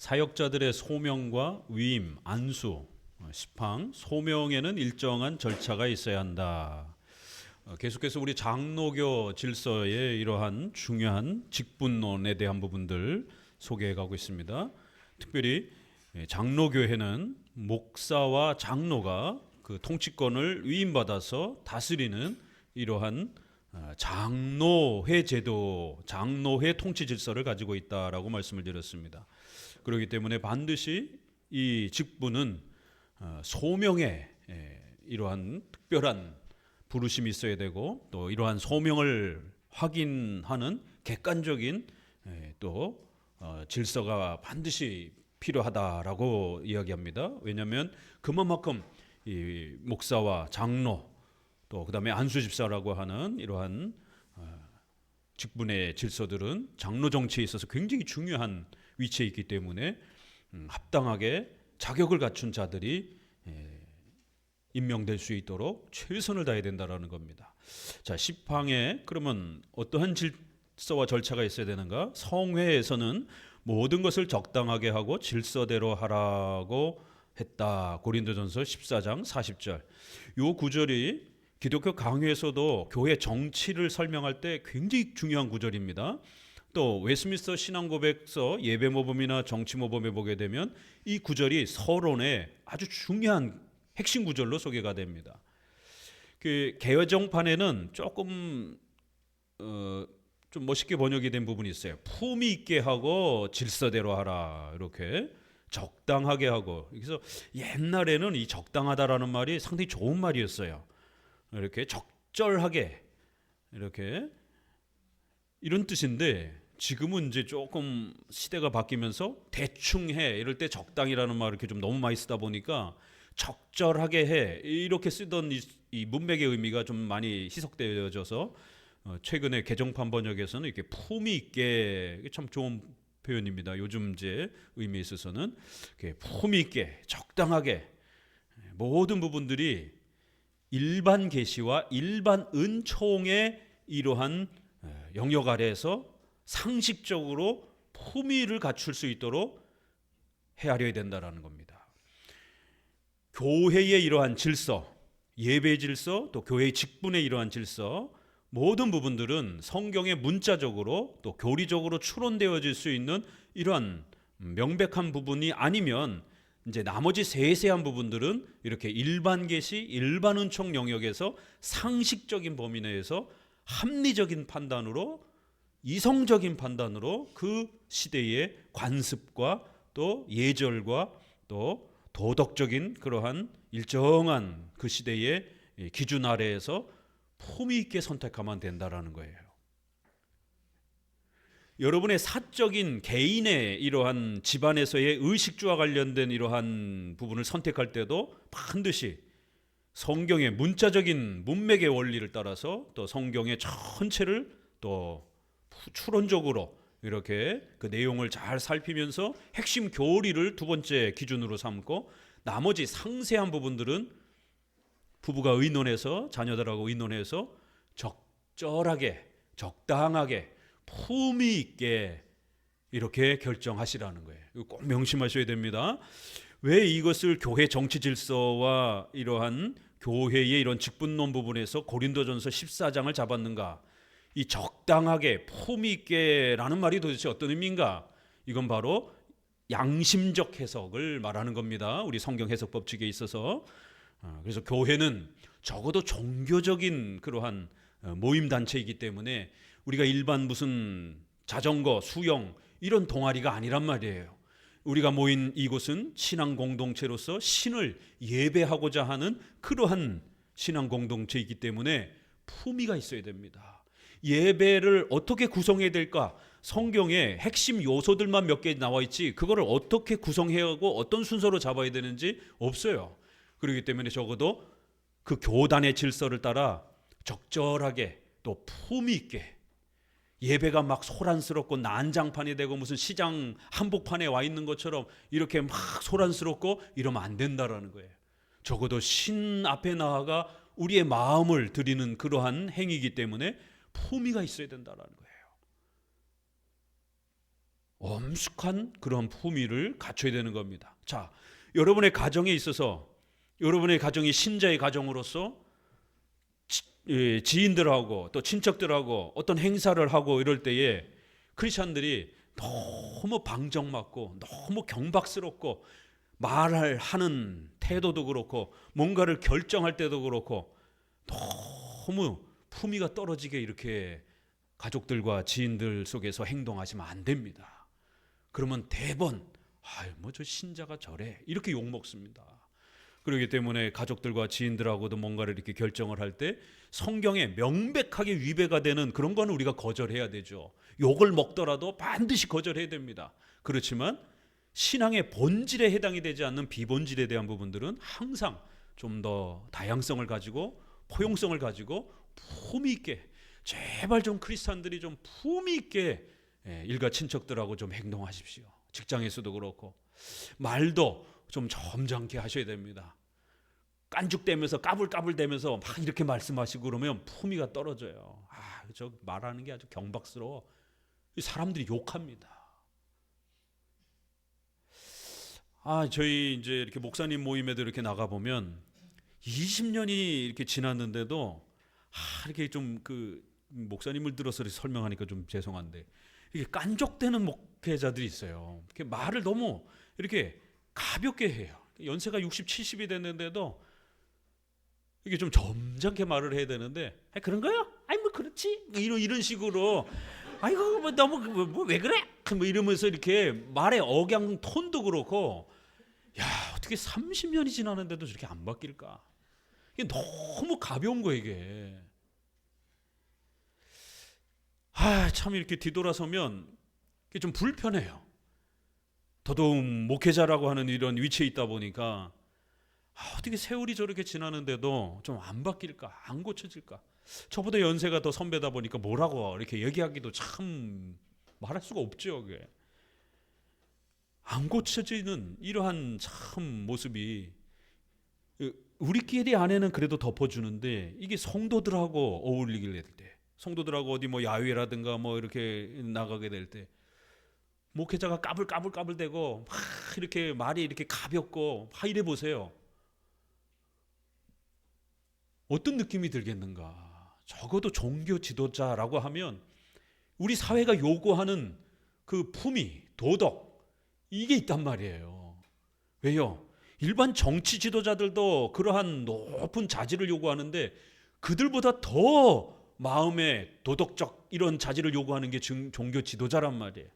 사역자들의 소명과 위임, 안수, 시팡, 소명에는 일정한 절차가 있어야 한다. 계속해서 우리 장로교 질서의 이러한 중요한 직분론에 대한 부분들 소개해 가고 있습니다. 특별히 장로교회는 목사와 장로가 그 통치권을 위임받아서 다스리는 이러한 장로회 제도, 장로회 통치 질서를 가지고 있다라고 말씀을 드렸습니다. 그렇기 때문에 반드시 이 직분은 소명에 이러한 특별한 부르심이 있어야 되고, 또 이러한 소명을 확인하는 객관적인 또 질서가 반드시 필요하다라고 이야기합니다. 왜냐하면 그만큼 이 목사와 장로, 또 그다음에 안수집사라고 하는 이러한 직분의 질서들은 장로 정치에 있어서 굉장히 중요한 위치에 있기 때문에 합당하게 자격을 갖춘 자들이 임명될 수 있도록 최선을 다해야 된다라는 겁니다. 자, 시팡에 그러면 어떠한 질서와 절차가 있어야 되는가? 성회에서는 모든 것을 적당하게 하고 질서대로 하라고 했다. 고린도전서 14장 40절. 요 구절이 기독교 강요에서도 교회 정치를 설명할 때 굉장히 중요한 구절입니다. 또 웨스민스터 신앙고백서 예배모범이나 정치모범에 보게 되면 이 구절이 서론의 아주 중요한 핵심 구절로 소개가 됩니다. 그 개정판에는 조금 좀 멋있게 번역이 된 부분이 있어요. 품위 있게 하고 질서대로 하라, 이렇게 적당하게 하고. 그래서 옛날에는 이 적당하다라는 말이 상당히 좋은 말이었어요. 이렇게 적절하게, 이렇게 이런 뜻인데, 지금은 이제 조금 시대가 바뀌면서 대충 해, 이럴 때 적당이라는 말 이렇게 좀 너무 많이 쓰다 보니까 적절하게 해, 이렇게 쓰던 이 문맥의 의미가 좀 많이 희석되어져서 최근에 개정판 번역에서는 이렇게 품위 있게, 참 좋은 표현입니다. 요즘 이제 의미에 있어서는 품위 있게 적당하게 모든 부분들이 일반 계시와 일반 은총의 이러한 영역 아래에서 상식적으로 품위를 갖출 수 있도록 헤아려야 된다라는 겁니다. 교회의 이러한 질서, 예배 질서, 또 교회의 직분의 이러한 질서, 모든 부분들은 성경에 문자적으로 또 교리적으로 추론되어질 수 있는 이러한 명백한 부분이 아니면 이제 나머지 세세한 부분들은 이렇게 일반 계시, 일반 은총 영역에서 상식적인 범위 내에서 합리적인 판단으로, 이성적인 판단으로 그 시대의 관습과 또 예절과 또 도덕적인 그러한 일정한 그 시대의 기준 아래에서 품위 있게 선택하면 된다라는 거예요. 여러분의 사적인 개인의 이러한 집안에서의 의식주와 관련된 이러한 부분을 선택할 때도 반드시 성경의 문자적인 문맥의 원리를 따라서 또 성경의 전체를 또 추론적으로 이렇게 그 내용을 잘 살피면서 핵심 교리를 두 번째 기준으로 삼고, 나머지 상세한 부분들은 부부가 의논해서, 자녀들하고 의논해서 적절하게, 적당하게, 품위 있게 이렇게 결정하시라는 거예요. 이거 꼭 명심하셔야 됩니다. 왜 이것을 교회 정치 질서와 이러한 교회의 이런 직분론 부분에서 고린도전서 14장을 잡았는가? 이 적당하게, 품위 있게라는 말이 도대체 어떤 의미인가? 이건 바로 양심적 해석을 말하는 겁니다. 우리 성경 해석 법칙에 있어서. 그래서 교회는 적어도 종교적인 그러한 모임 단체이기 때문에 우리가 일반 무슨 자전거, 수영 이런 동아리가 아니란 말이에요. 우리가 모인 이곳은 신앙 공동체로서 신을 예배하고자 하는 그러한 신앙 공동체이기 때문에 품위가 있어야 됩니다. 예배를 어떻게 구성해야 될까? 성경에 핵심 요소들만 몇 개 나와 있지 그거를 어떻게 구성해야 하고 어떤 순서로 잡아야 되는지 없어요. 그렇기 때문에 적어도 그 교단의 질서를 따라 적절하게 또 품위 있게, 예배가 막 소란스럽고 난장판이 되고 무슨 시장 한복판에 와 있는 것처럼 이렇게 막 소란스럽고 이러면 안 된다라는 거예요. 적어도 신 앞에 나아가 우리의 마음을 드리는 그러한 행위이기 때문에 품위가 있어야 된다라는 거예요. 엄숙한 그런 품위를 갖춰야 되는 겁니다. 자, 여러분의 가정에 있어서 여러분의 가정이 신자의 가정으로서 지인들하고 또 친척들하고 어떤 행사를 하고 이럴 때에 크리스천들이 너무 방정맞고 너무 경박스럽고 말하는 태도도 그렇고 뭔가를 결정할 때도 그렇고 너무 품위가 떨어지게 이렇게 가족들과 지인들 속에서 행동하시면 안 됩니다. 그러면 대번 뭐 저 신자가 저래 이렇게 욕먹습니다. 그렇기 때문에 가족들과 지인들하고도 뭔가를 이렇게 결정을 할 때 성경에 명백하게 위배가 되는 그런 거는 우리가 거절해야 되죠. 욕을 먹더라도 반드시 거절해야 됩니다. 그렇지만 신앙의 본질에 해당이 되지 않는 비본질에 대한 부분들은 항상 좀 더 다양성을 가지고 포용성을 가지고 품위 있게, 제발 좀 크리스찬들이 좀 품위 있게 일가 친척들하고 좀 행동하십시오. 직장에서도 그렇고 말도 좀 점잖게 하셔야 됩니다. 깐죽대면서 까불까불대면서 막 이렇게 말씀하시고 그러면 품위가 떨어져요. 저 말하는 게 아주 경박스러워. 사람들이 욕합니다. 저희 이제 이렇게 목사님 모임에도 이렇게 나가 보면 20년이 이렇게 지났는데도 이렇게 좀 그 목사님을 들어서 설명하니까 좀 죄송한데 이게 깐족되는 목회자들이 있어요. 이렇게 말을 너무 이렇게 가볍게 해요. 연세가 60, 70이 됐는데도 이게 좀 점잖게 말을 해야 되는데 그런 거요? 뭐 그렇지? 이런 식으로 아이고 뭐 너무 왜 그래? 뭐 이러면서 이렇게 말의 억양 톤도 그렇고 어떻게 30년이 지났는데도 저렇게 안 바뀔까? 이게 너무 가벼운 거예요 이게. 참 이렇게 뒤돌아서면 이게 좀 불편해요. 더더욱 목회자라고 하는 이런 위치에 있다 보니까 어떻게 세월이 저렇게 지나는데도 좀 안 바뀔까? 안 고쳐질까? 저보다 연세가 더 선배다 보니까 뭐라고 이렇게 얘기하기도 참 말할 수가 없죠. 그게. 안 고쳐지는 이러한 참 모습이 우리끼리 안에는 그래도 덮어주는데 이게 성도들하고 어울리게 될 때, 성도들하고 어디 뭐 야외라든가 뭐 이렇게 나가게 될 때 목회자가 까불대고 막 이렇게 말이 이렇게 가볍고 막 이래 보세요. 어떤 느낌이 들겠는가? 적어도 종교 지도자라고 하면 우리 사회가 요구하는 그 품위, 도덕 이게 있단 말이에요. 왜요? 일반 정치 지도자들도 그러한 높은 자질을 요구하는데 그들보다 더 마음의 도덕적 이런 자질을 요구하는 게 종교 지도자란 말이에요.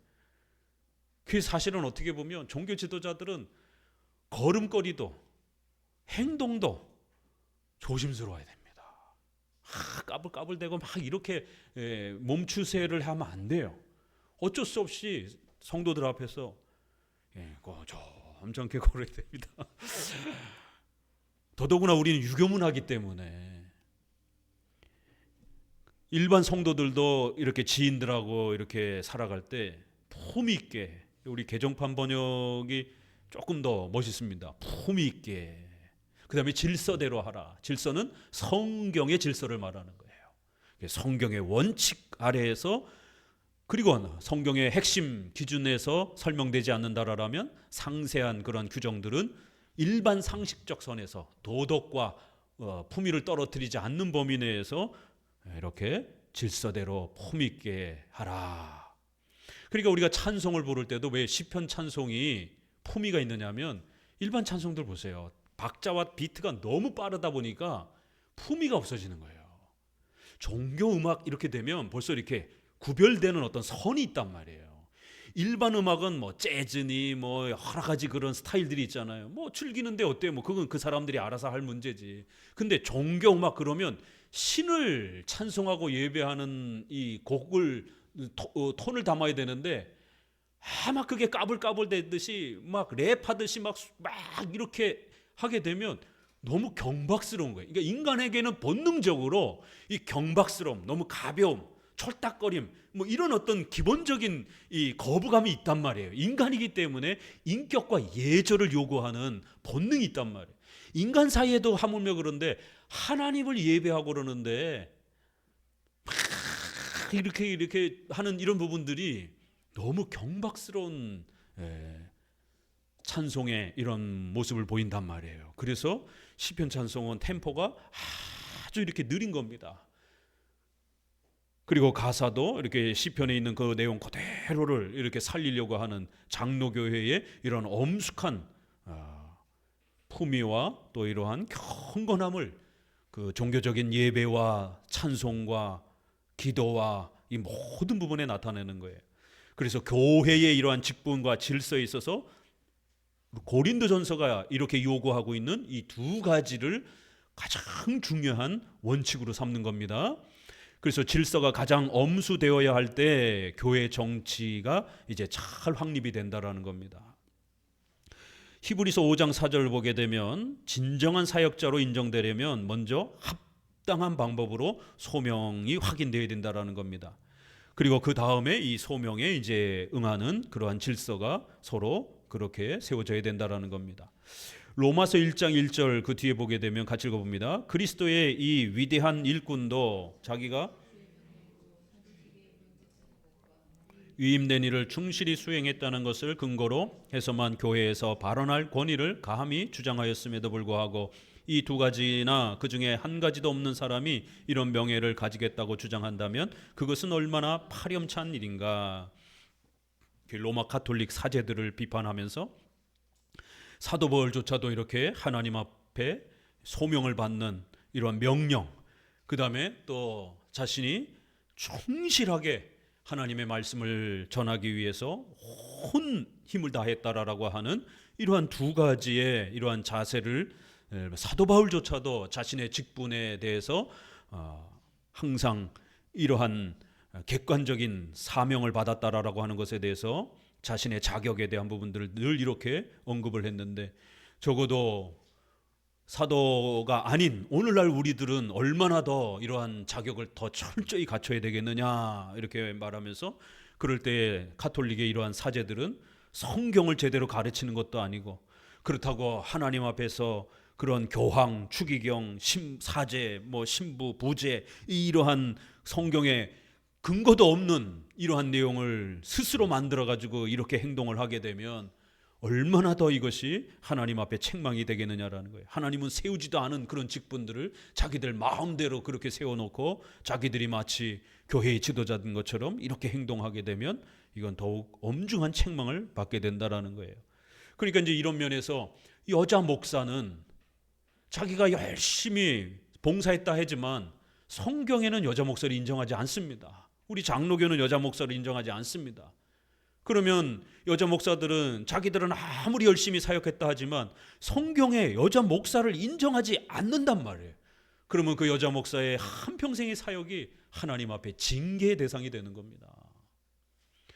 그 사실은 어떻게 보면 종교 지도자들은 걸음걸이도 행동도 조심스러워야 됩니다. 까불까불대고 막 이렇게 몸추세를 하면 안 돼요. 어쩔 수 없이 성도들 앞에서 점잖게 걸어야 됩니다. 더더구나 우리는 유교문화이기 때문에 일반 성도들도 이렇게 지인들하고 이렇게 살아갈 때 품위 있게, 우리 개정판 번역이 조금 더 멋있습니다. 품위 있게. 그 다음에 질서대로 하라. 질서는 성경의 질서를 말하는 거예요. 성경의 원칙 아래에서, 그리고 성경의 핵심 기준에서 설명되지 않는다라면 상세한 그런 규정들은 일반 상식적 선에서 도덕과 품위를 떨어뜨리지 않는 범위 내에서 이렇게 질서대로 품위 있게 하라. 그러니까 우리가 찬송을 부를 때도 왜 시편 찬송이 품위가 있느냐면 일반 찬송들 보세요. 박자와 비트가 너무 빠르다 보니까 품위가 없어지는 거예요. 종교 음악 이렇게 되면 벌써 이렇게 구별되는 어떤 선이 있단 말이에요. 일반 음악은 뭐 재즈니 뭐 여러 가지 그런 스타일들이 있잖아요. 뭐 즐기는데 어때요? 뭐 그건 그 사람들이 알아서 할 문제지. 근데 종교 음악 그러면 신을 찬송하고 예배하는 이 곡을 톤을 담아야 되는데 막 그게 까불까불대듯이 막 랩하듯이 막 이렇게 하게 되면 너무 경박스러운 거예요. 그러니까 인간에게는 본능적으로 이 경박스러움, 너무 가벼움, 철딱거림, 뭐 이런 어떤 기본적인 이 거부감이 있단 말이에요. 인간이기 때문에 인격과 예절을 요구하는 본능이 있단 말이에요. 인간 사이에도 하물며 그런데 하나님을 예배하고 그러는데 막 이렇게 하는 이런 부분들이 너무 경박스러운 찬송의 이런 모습을 보인단 말이에요. 그래서 시편 찬송은 템포가 아주 이렇게 느린 겁니다. 그리고 가사도 이렇게 시편에 있는 그 내용 그대로를 이렇게 살리려고 하는 장로교회의 이런 엄숙한 품위와 또 이러한 경건함을 그 종교적인 예배와 찬송과 기도와 이 모든 부분에 나타내는 거예요. 그래서 교회의 이러한 직분과 질서에 있어서 고린도전서가 이렇게 요구하고 있는 이 두 가지를 가장 중요한 원칙으로 삼는 겁니다. 그래서 질서가 가장 엄수되어야 할 때 교회 정치가 이제 잘 확립이 된다라는 겁니다. 히브리서 5장 4절을 보게 되면 진정한 사역자로 인정되려면 먼저 합당한 방법으로 소명이 확인되어야 된다라는 겁니다. 그리고 그 다음에 이 소명에 이제 응하는 그러한 질서가 서로 그렇게 세워져야 된다라는 겁니다. 로마서 1장 1절 그 뒤에 보게 되면 같이 읽어봅니다. 그리스도의 이 위대한 일꾼도 자기가 위임된 일을 충실히 수행했다는 것을 근거로 해서만 교회에서 발언할 권위를 감히 주장하였음에도 불구하고 이 두 가지나 그 중에 한 가지도 없는 사람이 이런 명예를 가지겠다고 주장한다면 그것은 얼마나 파렴치한 일인가. 로마 가톨릭 사제들을 비판하면서 사도 바울조차도 이렇게 하나님 앞에 소명을 받는 이러한 명령, 그 다음에 또 자신이 충실하게 하나님의 말씀을 전하기 위해서 온 힘을 다했다라고 하는 이러한 두 가지의 이러한 자세를 사도 바울조차도 자신의 직분에 대해서 항상 이러한 객관적인 사명을 받았다라고 하는 것에 대해서 자신의 자격에 대한 부분들을 늘 이렇게 언급을 했는데, 적어도 사도가 아닌 오늘날 우리들은 얼마나 더 이러한 자격을 더 철저히 갖춰야 되겠느냐 이렇게 말하면서, 그럴 때 가톨릭의 이러한 사제들은 성경을 제대로 가르치는 것도 아니고, 그렇다고 하나님 앞에서 그런 교황, 추기경, 사제, 신부, 부제 이러한 성경에 근거도 없는 이러한 내용을 스스로 만들어 가지고 이렇게 행동을 하게 되면 얼마나 더 이것이 하나님 앞에 책망이 되겠느냐라는 거예요. 하나님은 세우지도 않은 그런 직분들을 자기들 마음대로 그렇게 세워놓고 자기들이 마치 교회의 지도자인 것처럼 이렇게 행동하게 되면 이건 더욱 엄중한 책망을 받게 된다라는 거예요. 그러니까 이제 이런 면에서 여자 목사는 자기가 열심히 봉사했다 하지만 성경에는 여자 목사를 인정하지 않습니다. 우리 장로교는 여자 목사를 인정하지 않습니다. 그러면 여자 목사들은 자기들은 아무리 열심히 사역했다 하지만 성경에 여자 목사를 인정하지 않는단 말이에요. 그러면 그 여자 목사의 한평생의 사역이 하나님 앞에 징계의 대상이 되는 겁니다.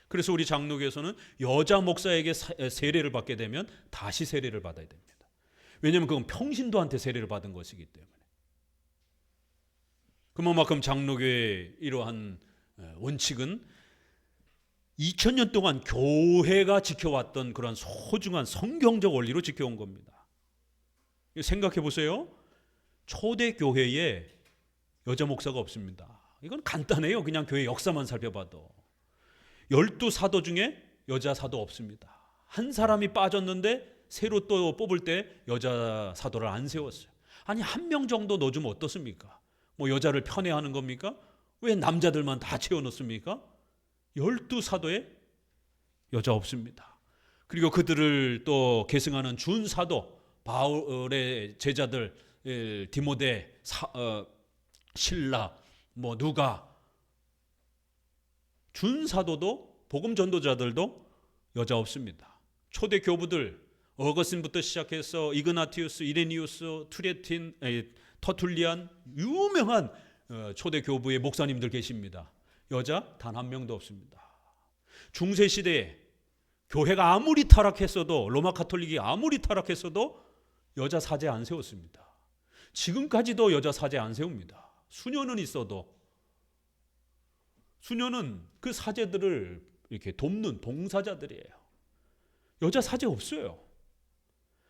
그래서 우리 장로교에서는 여자 목사에게 세례를 받게 되면 다시 세례를 받아야 됩니다. 왜냐하면 그건 평신도한테 세례를 받은 것이기 때문에. 그만큼 장로교의 이러한 원칙은 2000년 동안 교회가 지켜왔던 그런 소중한 성경적 원리로 지켜온 겁니다. 생각해 보세요. 초대 교회에 여자 목사가 없습니다. 이건 간단해요. 그냥 교회 역사만 살펴봐도 12사도 중에 여자 사도 없습니다. 한 사람이 빠졌는데 새로 또 뽑을 때 여자 사도를 안 세웠어요. 아니 한 명 정도 넣어주면 어떻습니까? 여자를 편애하는 겁니까? 왜 남자들만 다 채워넣습니까? 12사도에 여자 없습니다. 그리고 그들을 또 계승하는 준사도, 바울의 제자들 디모데, 신라, 누가, 준사도도 복음 전도자들도 여자 없습니다. 초대 교부들 어거스틴부터 시작해서 이그나티우스, 이레니우스, 터툴리안 유명한 초대 교부의 목사님들 계십니다. 여자 단 한 명도 없습니다. 중세 시대에 교회가 아무리 타락했어도, 로마 가톨릭이 아무리 타락했어도 여자 사제 안 세웠습니다. 지금까지도 여자 사제 안 세웁니다. 수녀는 있어도, 수녀는 그 사제들을 이렇게 돕는 봉사자들이에요. 여자 사제 없어요.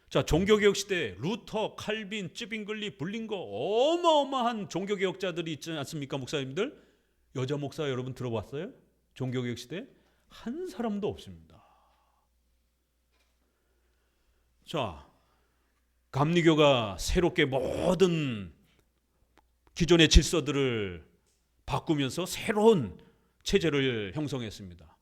자, 종교개혁 시대 루터, 칼빈, 찌빙글리, 불링거 어마어마한 종교개혁자들이 있지 않습니까? 목사님들, 여자 목사 여러분 들어봤어요? 종교개혁 시대 한 사람도 없습니다. 자, 감리교가 새롭게 모든 기존의 질서들을 바꾸면서 새로운 체제를 형성했습니다.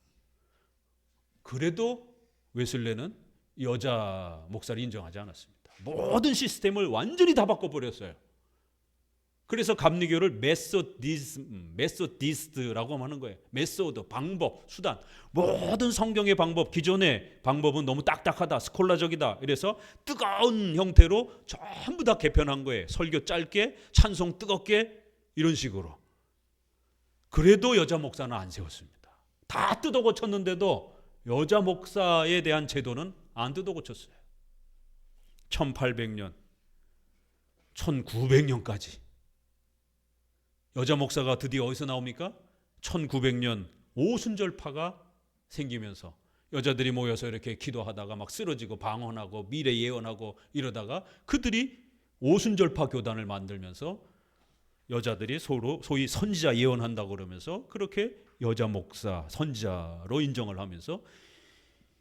그래도 웨슬레는 여자 목사를 인정하지 않았습니다. 모든 시스템을 완전히 다 바꿔버렸어요. 그래서 감리교를 메소디스트라고 하는 거예요. 메소드, 방법, 수단. 모든 성경의 방법, 기존의 방법은 너무 딱딱하다, 스콜라적이다. 이래서 뜨거운 형태로 전부 다 개편한 거예요. 설교 짧게, 찬송 뜨겁게, 이런 식으로. 그래도 여자 목사는 안 세웠습니다. 다 뜯어 고쳤는데도 여자 목사에 대한 제도는 안 뜯어 고쳤어요. 1800년, 1900년까지. 여자 목사가 드디어 어디서 나옵니까? 1900년 오순절파가 생기면서 여자들이 모여서 이렇게 기도하다가 막 쓰러지고 방언하고 미래 예언하고 이러다가 그들이 오순절파 교단을 만들면서 여자들이 서로 소위 선지자 예언한다고 그러면서 그렇게 여자 목사 선지자로 인정을 하면서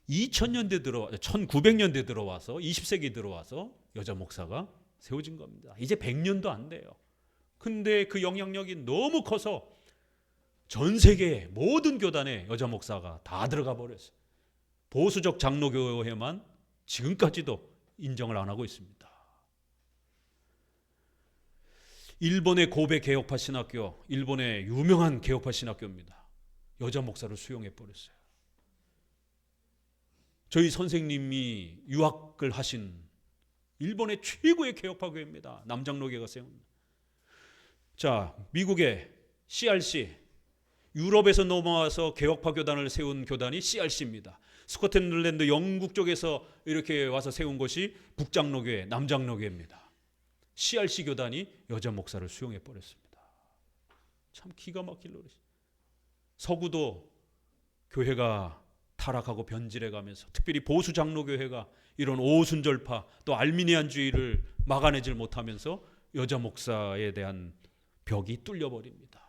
1900년대 들어와서 20세기 들어와서 여자 목사가 세워진 겁니다. 이제 100년도 안 돼요. 근데 그 영향력이 너무 커서 전 세계 모든 교단에 여자 목사가 다 들어가 버렸어요. 보수적 장로교회만 지금까지도 인정을 안 하고 있습니다. 일본의 고베 개혁파 신학교, 일본의 유명한 개혁파 신학교입니다. 여자 목사를 수용해 버렸어요. 저희 선생님이 유학을 하신 일본의 최고의 개혁파 교회입니다. 남장로교가 세웁니다. 자, 미국의 CRC, 유럽에서 넘어와서 개혁파 교단을 세운 교단이 CRC입니다. 스코틀랜드 영국 쪽에서 이렇게 와서 세운 것이 북장로교회, 남장로교회입니다. CRC 교단이 여자 목사를 수용해 버렸습니다. 참 기가 막힐 노릇이. 서구도 교회가 타락하고 변질해 가면서 특별히 보수 장로교회가 이런 오순절파 또 알미니안주의를 막아내질 못하면서 여자 목사에 대한 벽이 뚫려버립니다.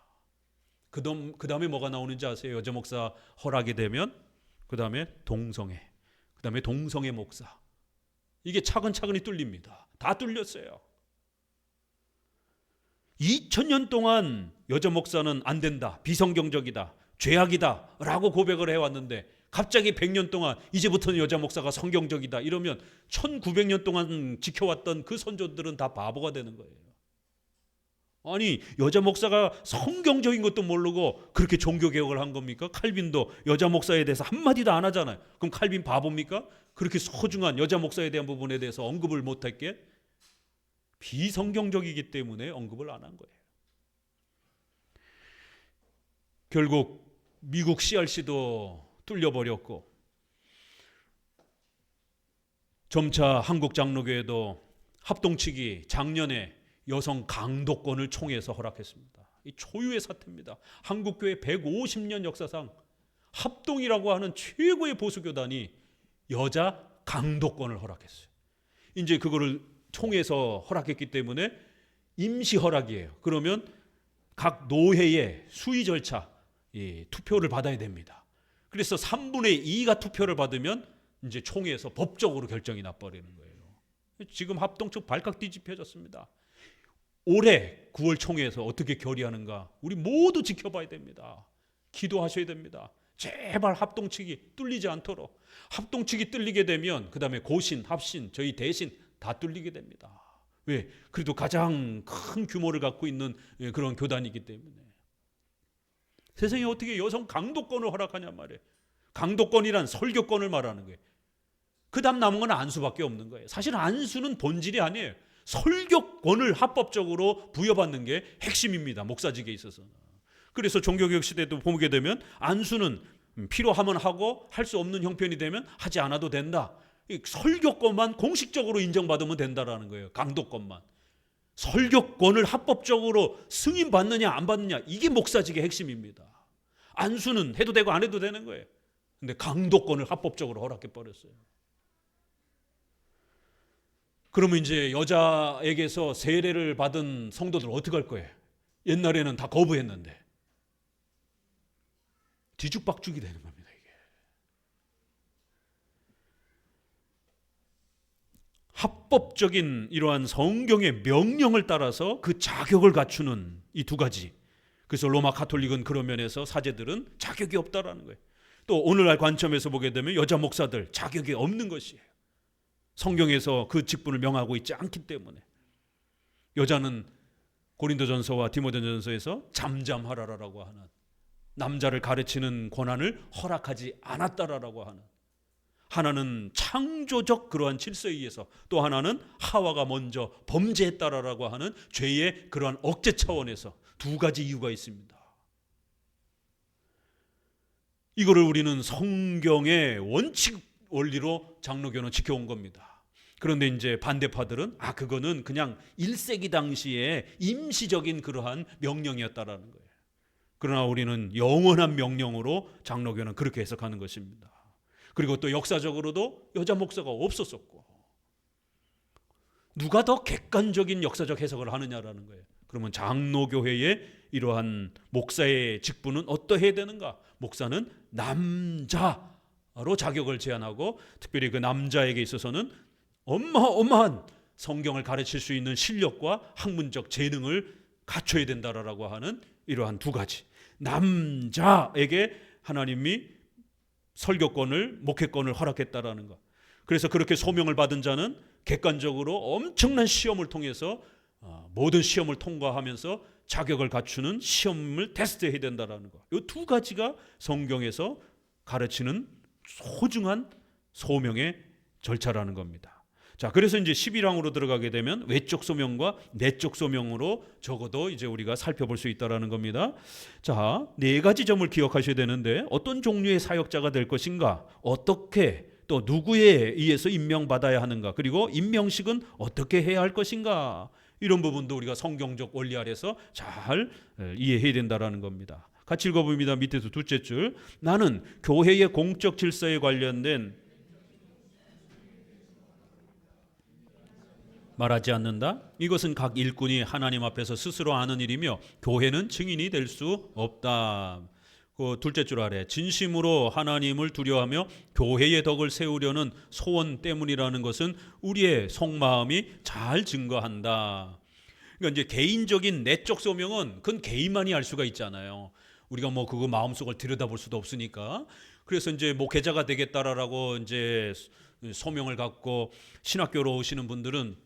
그 다음에 뭐가 나오는지 아세요? 여자 목사 허락이 되면 그 다음에 동성애, 그 다음에 동성애 목사. 이게 차근차근히 뚫립니다. 다 뚫렸어요. 2000년 동안 여자 목사는 안 된다, 비성경적이다, 죄악이다 라고 고백을 해왔는데 갑자기 100년 동안 이제부터는 여자 목사가 성경적이다 이러면 1900년 동안 지켜왔던 그 선조들은 다 바보가 되는 거예요. 아니, 여자 목사가 성경적인 것도 모르고 그렇게 종교개혁을 한 겁니까? 칼빈도 여자 목사에 대해서 한마디도 안 하잖아요. 그럼 칼빈 바보입니까? 그렇게 소중한 여자 목사에 대한 부분에 대해서 언급을 못했게? 비성경적이기 때문에 언급을 안 한 거예요. 결국 미국 CRC도 뚫려버렸고 점차 한국 장로교회도 합동치기 작년에 여성 강도권을 총회에서 허락했습니다. 이 초유의 사태입니다. 한국교회 150년 역사상 합동이라고 하는 최고의 보수교단이 여자 강도권을 허락했어요. 이제 그거를 총회에서 허락했기 때문에 임시 허락이에요. 그러면 각 노회의 수의 절차, 투표를 받아야 됩니다. 그래서 3분의 2가 투표를 받으면 이제 총회에서 법적으로 결정이 나버리는 거예요. 지금 합동 측 발칵 뒤집혀졌습니다. 올해 9월 총회에서 어떻게 결의하는가 우리 모두 지켜봐야 됩니다. 기도하셔야 됩니다. 제발 합동 측이 뚫리지 않도록. 합동 측이 뚫리게 되면 그 다음에 고신, 합신, 저희 대신 다 뚫리게 됩니다. 왜? 그래도 가장 큰 규모를 갖고 있는 그런 교단이기 때문에. 세상에 어떻게 여성 강도권을 허락하냐 말이에요. 강도권이란 설교권을 말하는 거예요. 그 다음 남은 건 안수밖에 없는 거예요. 사실 안수는 본질이 아니에요. 설교권을 합법적으로 부여받는 게 핵심입니다. 목사직에 있어서. 그래서 종교개혁 시대도 보게 되면 안수는 필요하면 하고 할 수 없는 형편이 되면 하지 않아도 된다. 설교권만 공식적으로 인정받으면 된다라는 거예요. 강도권만. 설교권을 합법적으로 승인받느냐 안 받느냐 이게 목사직의 핵심입니다. 안수는 해도 되고 안 해도 되는 거예요. 근데 강도권을 합법적으로 허락해 버렸어요. 그러면 이제 여자에게서 세례를 받은 성도들 어떻게 할 거예요? 옛날에는 다 거부했는데 뒤죽박죽이 되는 겁니다. 이게 합법적인 이러한 성경의 명령을 따라서 그 자격을 갖추는 이 두 가지. 그래서 로마 가톨릭은 그런 면에서 사제들은 자격이 없다라는 거예요. 또 오늘날 관점에서 보게 되면 여자 목사들 자격이 없는 것이에요. 성경에서 그 직분을 명하고 있지 않기 때문에. 여자는 고린도전서와 디모데전서에서 잠잠하라라고 하는, 남자를 가르치는 권한을 허락하지 않았다라고 하는, 하나는 창조적 그러한 질서에 의해서, 또 하나는 하와가 먼저 범죄했다라고 하는 죄의 그러한 억제 차원에서 두 가지 이유가 있습니다. 이거를 우리는 성경의 원칙 원리로 장로교는 지켜온 겁니다. 그런데 이제 반대파들은 그거는 그냥 1세기 당시에 임시적인 그러한 명령이었다라는 거예요. 그러나 우리는 영원한 명령으로 장로교는 그렇게 해석하는 것입니다. 그리고 또 역사적으로도 여자 목사가 없었었고, 누가 더 객관적인 역사적 해석을 하느냐라는 거예요. 그러면 장로교회의 이러한 목사의 직분은 어떠해야 되는가? 목사는 남자로 자격을 제한하고, 특별히 그 남자에게 있어서는 어마어마한 성경을 가르칠 수 있는 실력과 학문적 재능을 갖춰야 된다라고 하는 이러한 두 가지. 남자에게 하나님이 설교권을, 목회권을 허락했다라는 것. 그래서 그렇게 소명을 받은 자는 객관적으로 엄청난 시험을 통해서 모든 시험을 통과하면서 자격을 갖추는 시험을 테스트해야 된다라는 것. 이 두 가지가 성경에서 가르치는 소중한 소명의 절차라는 겁니다. 자, 그래서 이제 11항으로 들어가게 되면 외적 소명과 내적 소명으로 적어도 이제 우리가 살펴볼 수 있다라는 겁니다. 자, 네 가지 점을 기억하셔야 되는데, 어떤 종류의 사역자가 될 것인가, 어떻게 또 누구에 의해서 임명받아야 하는가, 그리고 임명식은 어떻게 해야 할 것인가, 이런 부분도 우리가 성경적 원리 아래서 잘 이해해야 된다라는 겁니다. 같이 읽어봅니다. 밑에서 둘째 줄. 나는 교회의 공적 질서에 관련된 말하지 않는다. 이것은 각 일꾼이 하나님 앞에서 스스로 아는 일이며 교회는 증인이 될 수 없다. 그 둘째 줄 아래, 진심으로 하나님을 두려워하며 교회의 덕을 세우려는 소원 때문이라는 것은 우리의 속마음이 잘 증거한다. 그러니까 이제 개인적인 내적 소명은 그건 개인만이 알 수가 있잖아요. 우리가 뭐 그거 마음속을 들여다볼 수도 없으니까. 그래서 이제 목회자가 되겠다라고 이제 소명을 갖고 신학교로 오시는 분들은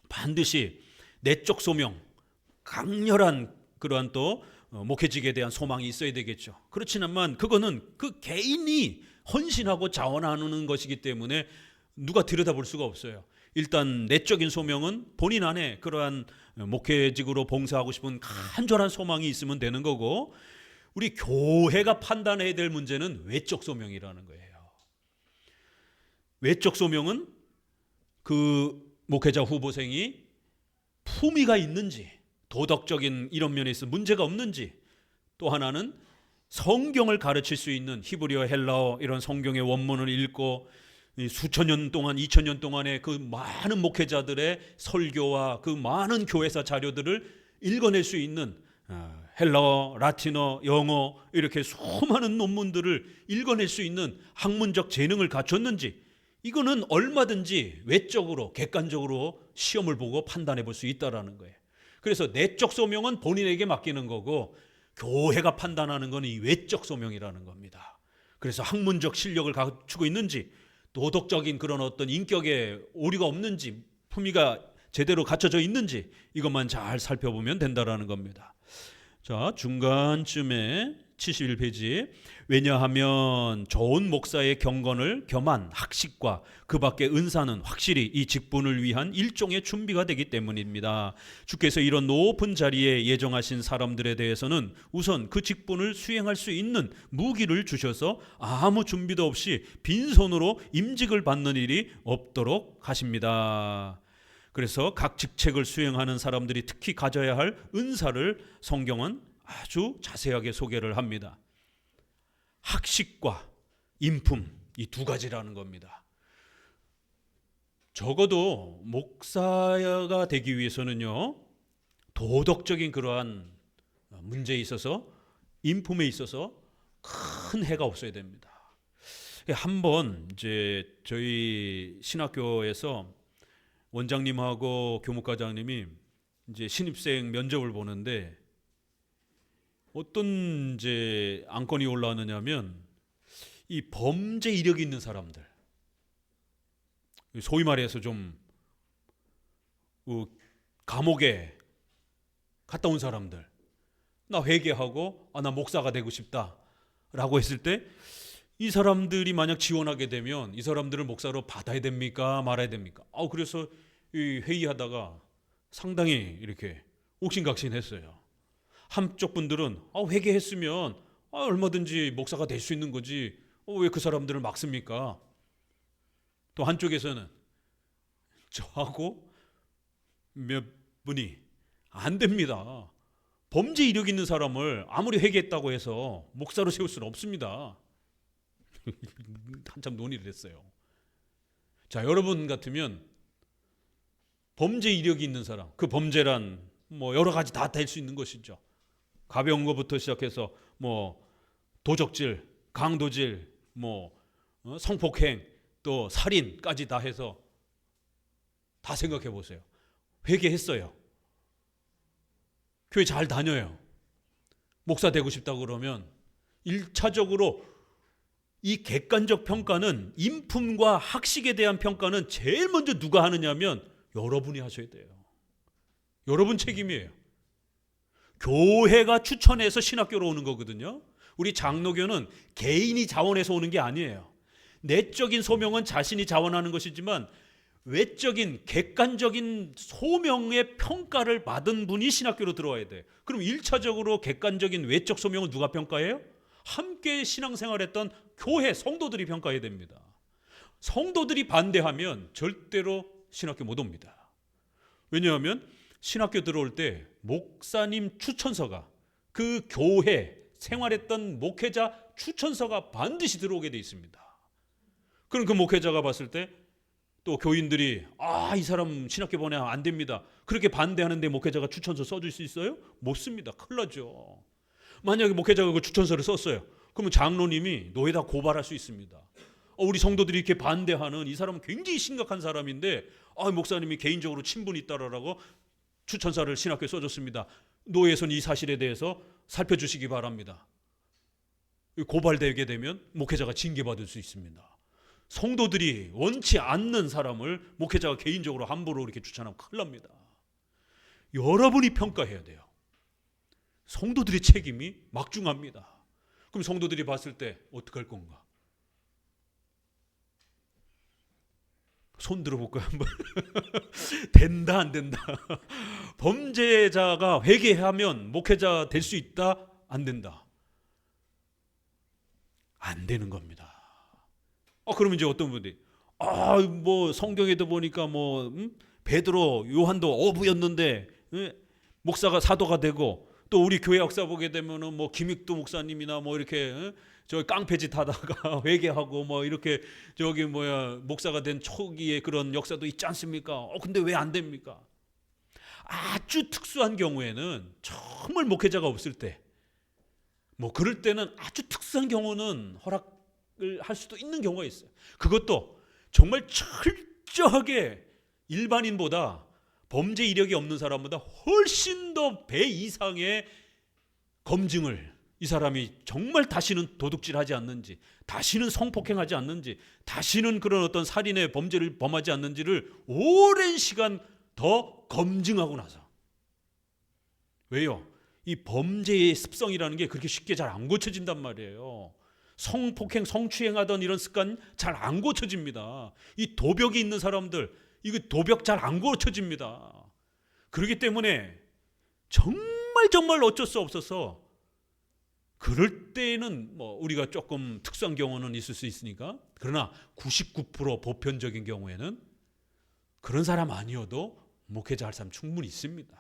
반드시 내적 소명, 강렬한 그러한 또 목회직에 대한 소망이 있어야 되겠죠. 그렇지만 그거는 그 개인이 헌신하고 자원하는 것이기 때문에 누가 들여다볼 수가 없어요. 일단 내적인 소명은 본인 안에 그러한 목회직으로 봉사하고 싶은 간절한 소망이 있으면 되는 거고, 우리 교회가 판단해야 될 문제는 외적 소명이라는 거예요. 외적 소명은 그 목회자 후보생이 품위가 있는지, 도덕적인 이런 면에 있어 문제가 없는지, 또 하나는 성경을 가르칠 수 있는 히브리어, 헬라어 이런 성경의 원문을 읽고 수천 년 동안, 2000년 동안의 그 많은 목회자들의 설교와 그 많은 교회사 자료들을 읽어낼 수 있는 헬라어, 라틴어, 영어 이렇게 수많은 논문들을 읽어낼 수 있는 학문적 재능을 갖췄는지, 이거는 얼마든지 외적으로 객관적으로 시험을 보고 판단해 볼 수 있다라는 거예요. 그래서 내적 소명은 본인에게 맡기는 거고, 교회가 판단하는 것은 이 외적 소명이라는 겁니다. 그래서 학문적 실력을 갖추고 있는지, 도덕적인 그런 어떤 인격에 오류가 없는지, 품위가 제대로 갖춰져 있는지, 이것만 잘 살펴보면 된다라는 겁니다. 자, 중간쯤에 71페이지. 왜냐하면 좋은 목사의 경건을 겸한 학식과 그 밖의 은사는 확실히 이 직분을 위한 일종의 준비가 되기 때문입니다. 주께서 이런 높은 자리에 예정하신 사람들에 대해서는 우선 그 직분을 수행할 수 있는 무기를 주셔서 아무 준비도 없이 빈손으로 임직을 받는 일이 없도록 하십니다. 그래서 각 직책을 수행하는 사람들이 특히 가져야 할 은사를 성경은 아주 자세하게 소개를 합니다. 학식과 인품, 이 두 가지라는 겁니다. 적어도 목사가 되기 위해서는요, 도덕적인 그러한 문제에 있어서, 인품에 있어서 큰 해가 없어야 됩니다. 한번 이제 저희 신학교에서 원장님하고 교목과장님이 이제 신입생 면접을 보는데 어떤 이제 안건이 올라왔느냐면 이 범죄 이력이 있는 사람들, 소위 말해서 좀 감옥에 갔다 온 사람들, 나 회개하고 나 목사가 되고 싶다라고 했을 때 이 사람들이 만약 지원하게 되면 이 사람들을 목사로 받아야 됩니까 말아야 됩니까? 그래서 이 회의하다가 상당히 이렇게 옥신각신했어요. 한쪽 분들은 회개했으면 얼마든지 목사가 될 수 있는 거지 왜 그 사람들을 막습니까? 또 한쪽에서는 저하고 몇 분이 안 됩니다. 범죄 이력 있는 사람을 아무리 회개했다고 해서 목사로 세울 수는 없습니다. 한참 논의를 했어요. 자, 여러분 같으면 범죄 이력이 있는 사람, 그 범죄란 뭐 여러 가지 다 될 수 있는 것이죠. 가벼운 것부터 시작해서 뭐 도적질, 강도질, 뭐 성폭행, 또 살인까지 다 해서 다 생각해 보세요. 회개했어요. 교회 잘 다녀요. 목사 되고 싶다고 그러면 1차적으로 이 객관적 평가는, 인품과 학식에 대한 평가는 제일 먼저 누가 하느냐면 여러분이 하셔야 돼요. 여러분 책임이에요. 교회가 추천해서 신학교로 오는 거거든요. 우리 장로교는 개인이 자원해서 오는 게 아니에요. 내적인 소명은 자신이 자원하는 것이지만 외적인 객관적인 소명의 평가를 받은 분이 신학교로 들어와야 돼. 그럼 1차적으로 객관적인 외적 소명은 누가 평가해요? 함께 신앙생활했던 교회 성도들이 평가해야 됩니다. 성도들이 반대하면 절대로 신학교 못 옵니다. 왜냐하면 신학교 들어올 때 목사님 추천서가, 그 교회 생활했던 목회자 추천서가 반드시 들어오게 돼 있습니다. 그럼 그 목회자가 봤을 때 또 교인들이 이 사람 신학교 보내면 안 됩니다, 그렇게 반대하는데 목회자가 추천서 써줄 수 있어요? 못 씁니다. 큰일 나죠. 만약에 목회자가 그 추천서를 썼어요. 그러면 장로님이 노예다 고발할 수 있습니다. 우리 성도들이 이렇게 반대하는 이 사람은 굉장히 심각한 사람인데 목사님이 개인적으로 친분이 있다라고 추천서를 신학교에 써줬습니다. 노예선 이 사실에 대해서 살펴주시기 바랍니다. 고발되게 되면 목회자가 징계받을 수 있습니다. 성도들이 원치 않는 사람을 목회자가 개인적으로 함부로 이렇게 추천하면 큰일 납니다. 여러분이 평가해야 돼요. 성도들의 책임이 막중합니다. 그럼 성도들이 봤을 때 어떻게 할 건가? 손 들어볼까요 한번? 된다 안 된다? 범죄자가 회개하면 목회자 될 수 있다 안 된다? 안 되는 겁니다. 그러면 이제 어떤 분들이 뭐 성경에도 보니까 베드로 요한도 어부였는데 목사가 사도가 되고, 또 우리 교회 역사 보게 되면은 뭐 김익도 목사님이나 뭐 이렇게 저 깡패짓 하다가 회개하고 뭐 이렇게 목사가 된 초기의 그런 역사도 있지 않습니까? 근데 왜 안 됩니까? 아주 특수한 경우에는, 정말 목회자가 없을 때, 뭐 그럴 때는 아주 특수한 경우는 허락을 할 수도 있는 경우가 있어요. 그것도 정말 철저하게 일반인보다, 범죄 이력이 없는 사람보다 훨씬 더 배 이상의 검증을, 이 사람이 정말 다시는 도둑질하지 않는지, 다시는 성폭행하지 않는지, 다시는 그런 어떤 살인의 범죄를 범하지 않는지를 오랜 시간 더 검증하고 나서. 왜요? 이 범죄의 습성이라는 게 그렇게 쉽게 잘 안 고쳐진단 말이에요. 성폭행, 성추행하던 이런 습관 잘 안 고쳐집니다. 이 도벽이 있는 사람들, 이거 도벽 잘 안 고쳐집니다. 그렇기 때문에 정말 어쩔 수 없어서, 그럴 때는 뭐 우리가 조금 특수한 경우는 있을 수 있으니까, 그러나 99% 보편적인 경우에는 그런 사람 아니어도 목회자 할 사람 충분히 있습니다.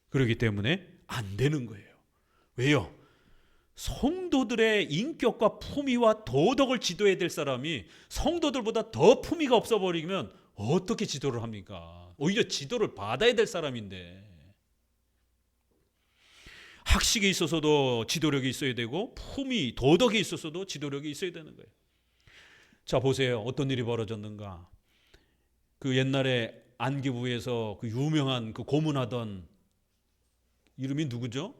그렇기 때문에 안 되는 거예요. 왜요? 성도들의 인격과 품위와 도덕을 지도해야 될 사람이 성도들보다 더 품위가 없어버리면 어떻게 지도를 합니까? 오히려 지도를 받아야 될 사람인데. 학식에 있어서도 지도력이 있어야 되고, 품위, 도덕에 있어서도 지도력이 있어야 되는 거예요. 자, 보세요. 어떤 일이 벌어졌는가. 그 옛날에 안기부에서 그 유명한 그 고문하던 이름이 누구죠?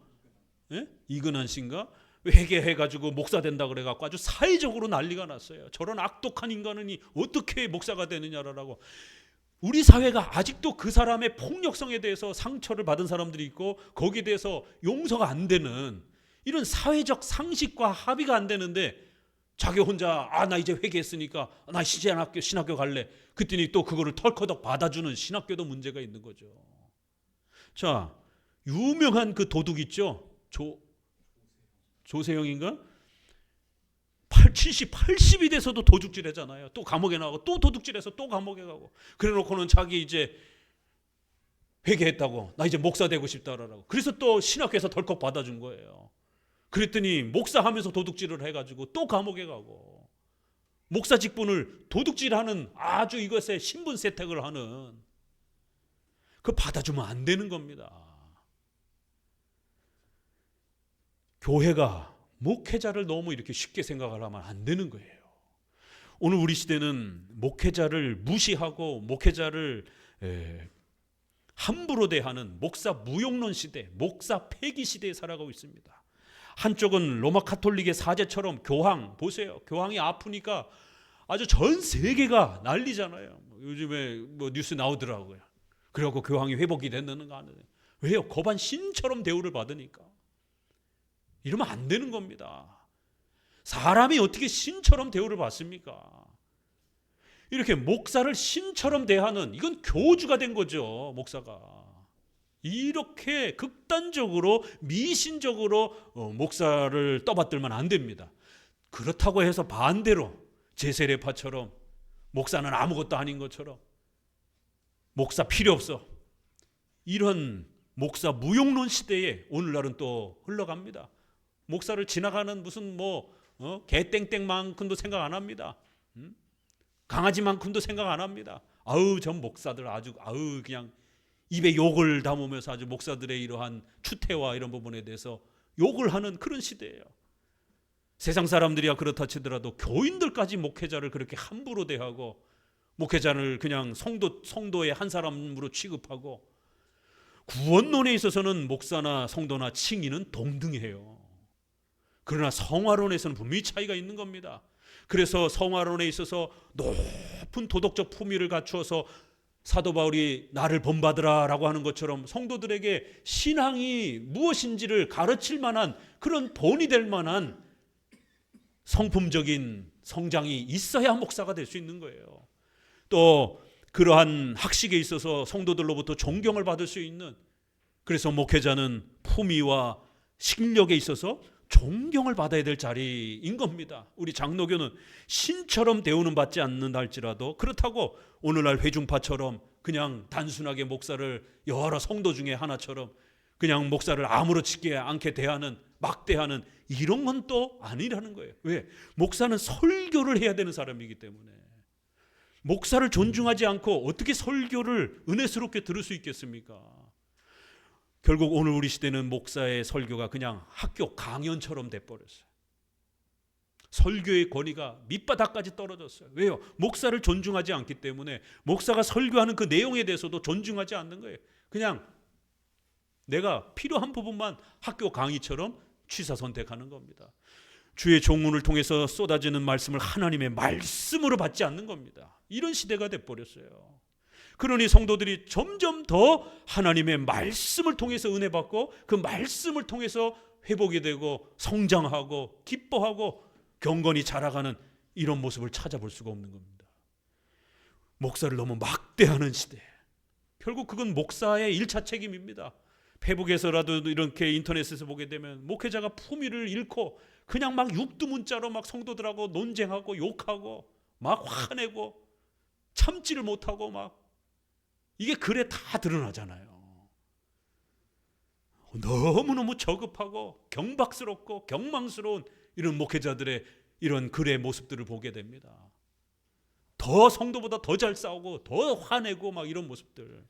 예? 이근한 씨인가? 회개해가지고 목사 된다 그래갖고 아주 사회적으로 난리가 났어요. 저런 악독한 인간은 어떻게 목사가 되느냐라고. 우리 사회가 아직도 그 사람의 폭력성에 대해서 상처를 받은 사람들이 있고 거기에 대해서 용서가 안 되는 이런 사회적 상식과 합의가 안 되는데 자기 혼자 나 이제 회개했으니까 나 신학교 갈래. 그랬더니 또 그거를 털커덕 받아주는 신학교도 문제가 있는 거죠. 자, 유명한 그 도둑 있죠? 조세형인가? 70, 80이 돼서도 도둑질 하잖아요. 또 감옥에 나가고 또 도둑질해서 또 감옥에 가고. 그래놓고는 자기 이제 회개했다고 나 이제 목사 되고 싶다라고. 그래서 또 신학교에서 덜컥 받아준 거예요. 그랬더니 목사하면서 도둑질을 해가지고 또 감옥에 가고. 목사 직분을 도둑질하는 아주 이것에 신분 세탁을 하는 그거 받아주면 안 되는 겁니다. 교회가 목회자를 너무 이렇게 쉽게 생각을 하면 안 되는 거예요. 오늘 우리 시대는 목회자를 무시하고 목회자를 함부로 대하는 목사 무용론 시대, 목사 폐기 시대에 살아가고 있습니다. 한쪽은 로마 카톨릭의 사제처럼 교황 보세요. 교황이 아프니까 아주 전 세계가 난리잖아요. 요즘에 뭐 뉴스 나오더라고요. 그래갖고 교황이 회복이 됐는 거 아니에요. 왜요? 거반 신처럼 대우를 받으니까. 이러면 안 되는 겁니다. 사람이 어떻게 신처럼 대우를 받습니까? 이렇게 목사를 신처럼 대하는 이건 교주가 된 거죠. 목사가 이렇게 극단적으로 미신적으로 목사를 떠받들면 안 됩니다. 그렇다고 해서 반대로 제세례파처럼 목사는 아무것도 아닌 것처럼 목사 필요 없어 이런 목사 무용론 시대에 오늘날은 또 흘러갑니다. 목사를 지나가는 무슨 개땡땡만큼도 생각 안 합니다. 강아지만큼도 생각 안 합니다. 전 목사들 아주 그냥 입에 욕을 담으면서 아주 목사들의 이러한 추태와 이런 부분에 대해서 욕을 하는 그런 시대예요. 세상 사람들이야 그렇다 치더라도 교인들까지 목회자를 그렇게 함부로 대하고 목회자를 그냥 성도의 한 사람으로 취급하고 구원론에 있어서는 목사나 성도나 칭의는 동등해요. 그러나 성화론에서는 분명히 차이가 있는 겁니다. 그래서 성화론에 있어서 높은 도덕적 품위를 갖추어서 사도 바울이 나를 본받으라 라고 하는 것처럼 성도들에게 신앙이 무엇인지를 가르칠 만한 그런 본이 될 만한 성품적인 성장이 있어야 목사가 될 수 있는 거예요. 또 그러한 학식에 있어서 성도들로부터 존경을 받을 수 있는, 그래서 목회자는 품위와 식력에 있어서 존경을 받아야 될 자리인 겁니다. 우리 장로교는 신처럼 대우는 받지 않는다 할지라도 그렇다고 오늘날 회중파처럼 그냥 단순하게 목사를 여러 성도 중에 하나처럼 그냥 목사를 아무렇지 않게 대하는, 막대하는 이런 건 또 아니라는 거예요. 왜? 목사는 설교를 해야 되는 사람이기 때문에. 목사를 존중하지 않고 어떻게 설교를 은혜스럽게 들을 수 있겠습니까? 결국 오늘 우리 시대는 목사의 설교가 그냥 학교 강연처럼 돼버렸어요. 설교의 권위가 밑바닥까지 떨어졌어요. 왜요? 목사를 존중하지 않기 때문에 목사가 설교하는 그 내용에 대해서도 존중하지 않는 거예요. 그냥 내가 필요한 부분만 학교 강의처럼 취사 선택하는 겁니다. 주의 종문을 통해서 쏟아지는 말씀을 하나님의 말씀으로 받지 않는 겁니다. 이런 시대가 돼버렸어요. 그러니 성도들이 점점 더 하나님의 말씀을 통해서 은혜 받고 그 말씀을 통해서 회복이 되고 성장하고 기뻐하고 경건히 자라가는 이런 모습을 찾아볼 수가 없는 겁니다. 목사를 너무 막대하는 시대. 결국 그건 목사의 1차 책임입니다. 페북에서라도 이렇게 인터넷에서 보게 되면 목회자가 품위를 잃고 그냥 막 육두문자로 막 성도들하고 논쟁하고 욕하고 막 화내고 참지를 못하고 막 이게 글에 다 드러나잖아요. 너무너무 저급하고 경박스럽고 경망스러운 이런 목회자들의 이런 글의 모습들을 보게 됩니다. 더 성도보다 더 잘 싸우고 더 화내고 막 이런 모습들.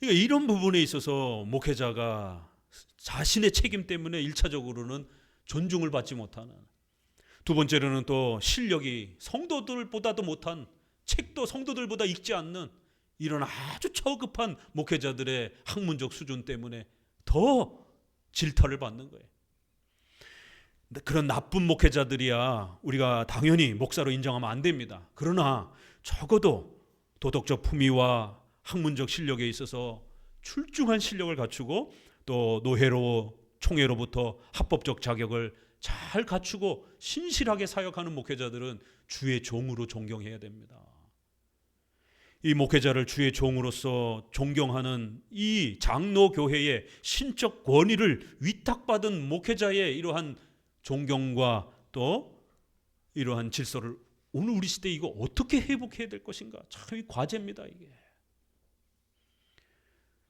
그러니까 이런 부분에 있어서 목회자가 자신의 책임 때문에 1차적으로는 존중을 받지 못하는, 두 번째로는 또 실력이 성도들보다도 못한, 책도 성도들보다 읽지 않는 이런 아주 저급한 목회자들의 학문적 수준 때문에 더 질타를 받는 거예요. 그런 나쁜 목회자들이야 우리가 당연히 목사로 인정하면 안 됩니다. 그러나 적어도 도덕적 품위와 학문적 실력에 있어서 출중한 실력을 갖추고 또 노회로 총회로부터 합법적 자격을 잘 갖추고 신실하게 사역하는 목회자들은 주의 종으로 존경해야 됩니다. 이 목회자를 주의 종으로서 존경하는 이 장로교회의 신적 권위를 위탁받은 목회자의 이러한 존경과 또 이러한 질서를 오늘 우리 시대에 이거 어떻게 회복해야 될 것인가, 참 과제입니다. 이게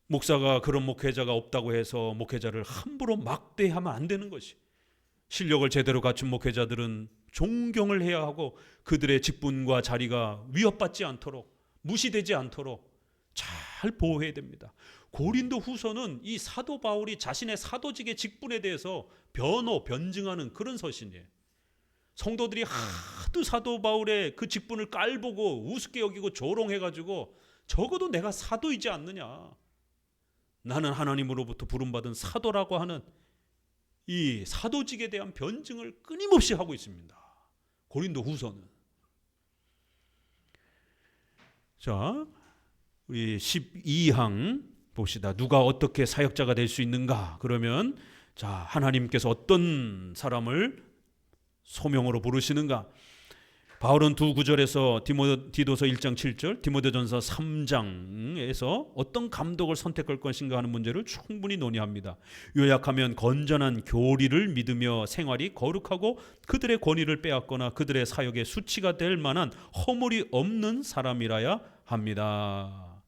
목사가 그런 목회자가 없다고 해서 목회자를 함부로 막대하면 안 되는 것이, 실력을 제대로 갖춘 목회자들은 존경을 해야 하고 그들의 직분과 자리가 위협받지 않도록, 무시되지 않도록 잘 보호해야 됩니다. 고린도 후서는 이 사도 바울이 자신의 사도직의 직분에 대해서 변증하는 그런 서신이에요. 성도들이 하도 사도 바울의 그 직분을 깔보고 우습게 여기고 조롱해가지고 적어도 내가 사도이지 않느냐, 나는 하나님으로부터 부름받은 사도라고 하는 이 사도직에 대한 변증을 끊임없이 하고 있습니다. 고린도 후서는. 자, 우리 12항 봅시다. 누가 어떻게 사역자가 될 수 있는가? 그러면 자, 하나님께서 어떤 사람을 소명으로 부르시는가? 바울은 두 구절에서 디도서 1장 7절, 디모데전서 3장에서 어떤 감독을 선택할 것인가 하는 문제를 충분히 논의합니다. 요약하면 건전한 교리를 믿으며 생활이 거룩하고 그들의 권위를 빼앗거나 그들의 사역의 수치가 될 만한 허물이 없는 사람이라야 합니다.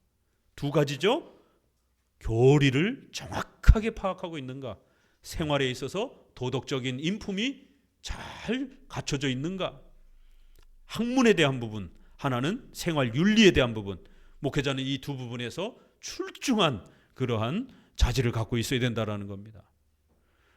두 가지죠. 교리를 정확하게 파악하고 있는가, 생활에 있어서 도덕적인 인품이 잘 갖춰져 있는가, 학문에 대한 부분, 하나는 생활 윤리에 대한 부분, 목회자는 이 두 부분에서 출중한 그러한 자질을 갖고 있어야 된다라는 겁니다.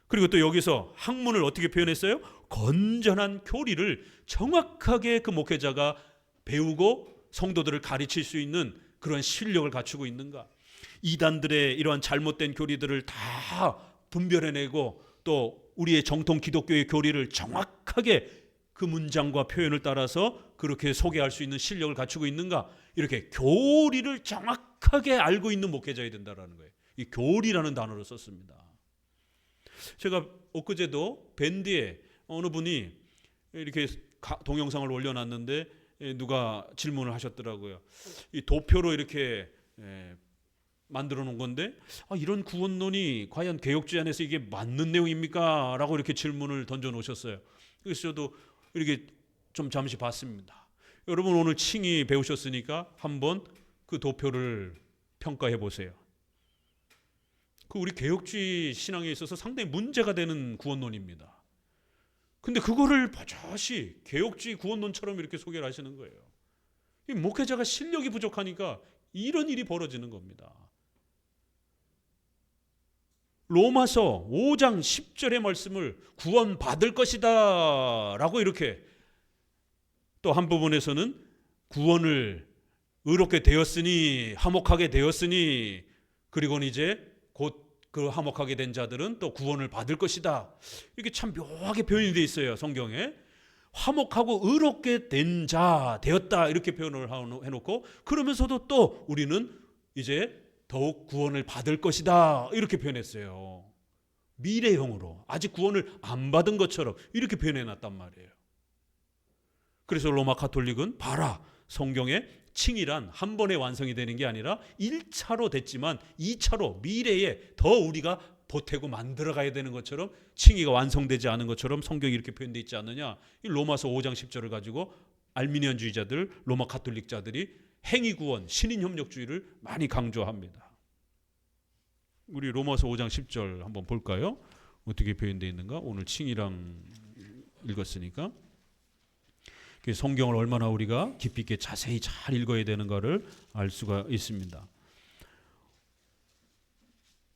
그리고 또 여기서 학문을 어떻게 표현했어요? 건전한 교리를 정확하게 그 목회자가 배우고 성도들을 가르칠 수 있는 그런 실력을 갖추고 있는가, 이단들의 이러한 잘못된 교리들을 다 분별해내고 또 우리의 정통 기독교의 교리를 정확하게 그 문장과 표현을 따라서 그렇게 소개할 수 있는 실력을 갖추고 있는가, 이렇게 교리를 정확하게 알고 있는 목회자여야 된다는 거예요. 이 교리라는 단어를 썼습니다. 제가 엊그제도 밴드에 어느 분이 이렇게 동영상을 올려놨는데 누가 질문을 하셨더라고요. 이 도표로 이렇게 만들어 놓은 건데 이런 구원론이 과연 개혁주의 안에서 이게 맞는 내용입니까? 라고 이렇게 질문을 던져 놓으셨어요. 그래서 저도 이렇게 좀 잠시 봤습니다. 여러분 오늘 칭의 배우셨으니까 한번 그 도표를 평가해 보세요. 그 우리 개혁주의 신앙에 있어서 상당히 문제가 되는 구원론입니다. 근데 그거를 버젓이 개혁주의 구원론처럼 이렇게 소개를 하시는 거예요. 이 목회자가 실력이 부족하니까 이런 일이 벌어지는 겁니다. 로마서 5장 10절의 말씀을 구원받을 것이다 라고 이렇게, 또 한 부분에서는 구원을 의롭게 되었으니 화목하게 되었으니 그리고는 이제 곧 그 화목하게 된 자들은 또 구원을 받을 것이다, 이게 참 묘하게 표현이 되어 있어요. 성경에 화목하고 의롭게 된 자 되었다 이렇게 표현을 해놓고, 그러면서도 또 우리는 이제 더욱 구원을 받을 것이다 이렇게 표현했어요. 미래형으로 아직 구원을 안 받은 것처럼 이렇게 표현해놨단 말이에요. 그래서 로마 가톨릭은 봐라, 성경에 칭의란 한 번에 완성이 되는 게 아니라 1차로 됐지만 2차로 미래에 더 우리가 보태고 만들어가야 되는 것처럼, 칭의가 완성되지 않은 것처럼 성경이 이렇게 표현되어 있지 않느냐. 이 로마서 5장 10절을 가지고 알미니안주의자들, 로마 가톨릭자들이 행위구원, 신인협력주의를 많이 강조합니다. 우리 로마서 5장 10절 한번 볼까요? 어떻게 표현되어 있는가? 오늘 칭의랑 읽었으니까. 성경을 얼마나 우리가 깊이 있게 자세히 잘 읽어야 되는가를 알 수가 있습니다.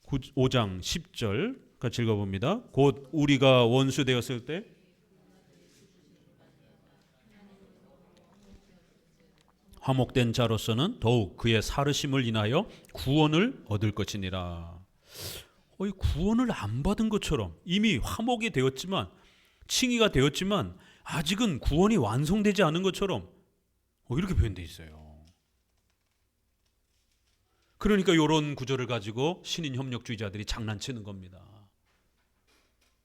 5장 10절 같이 읽어봅니다. 곧 우리가 원수 되었을 때 화목된 자로서는 더욱 그의 살으심을 인하여 구원을 얻을 것이니라. 이 구원을 안 받은 것처럼 이미 화목이 되었지만, 칭의가 되었지만 아직은 구원이 완성되지 않은 것처럼 이렇게 표현되어 있어요. 그러니까 이런 구절을 가지고 신인협력주의자들이 장난치는 겁니다.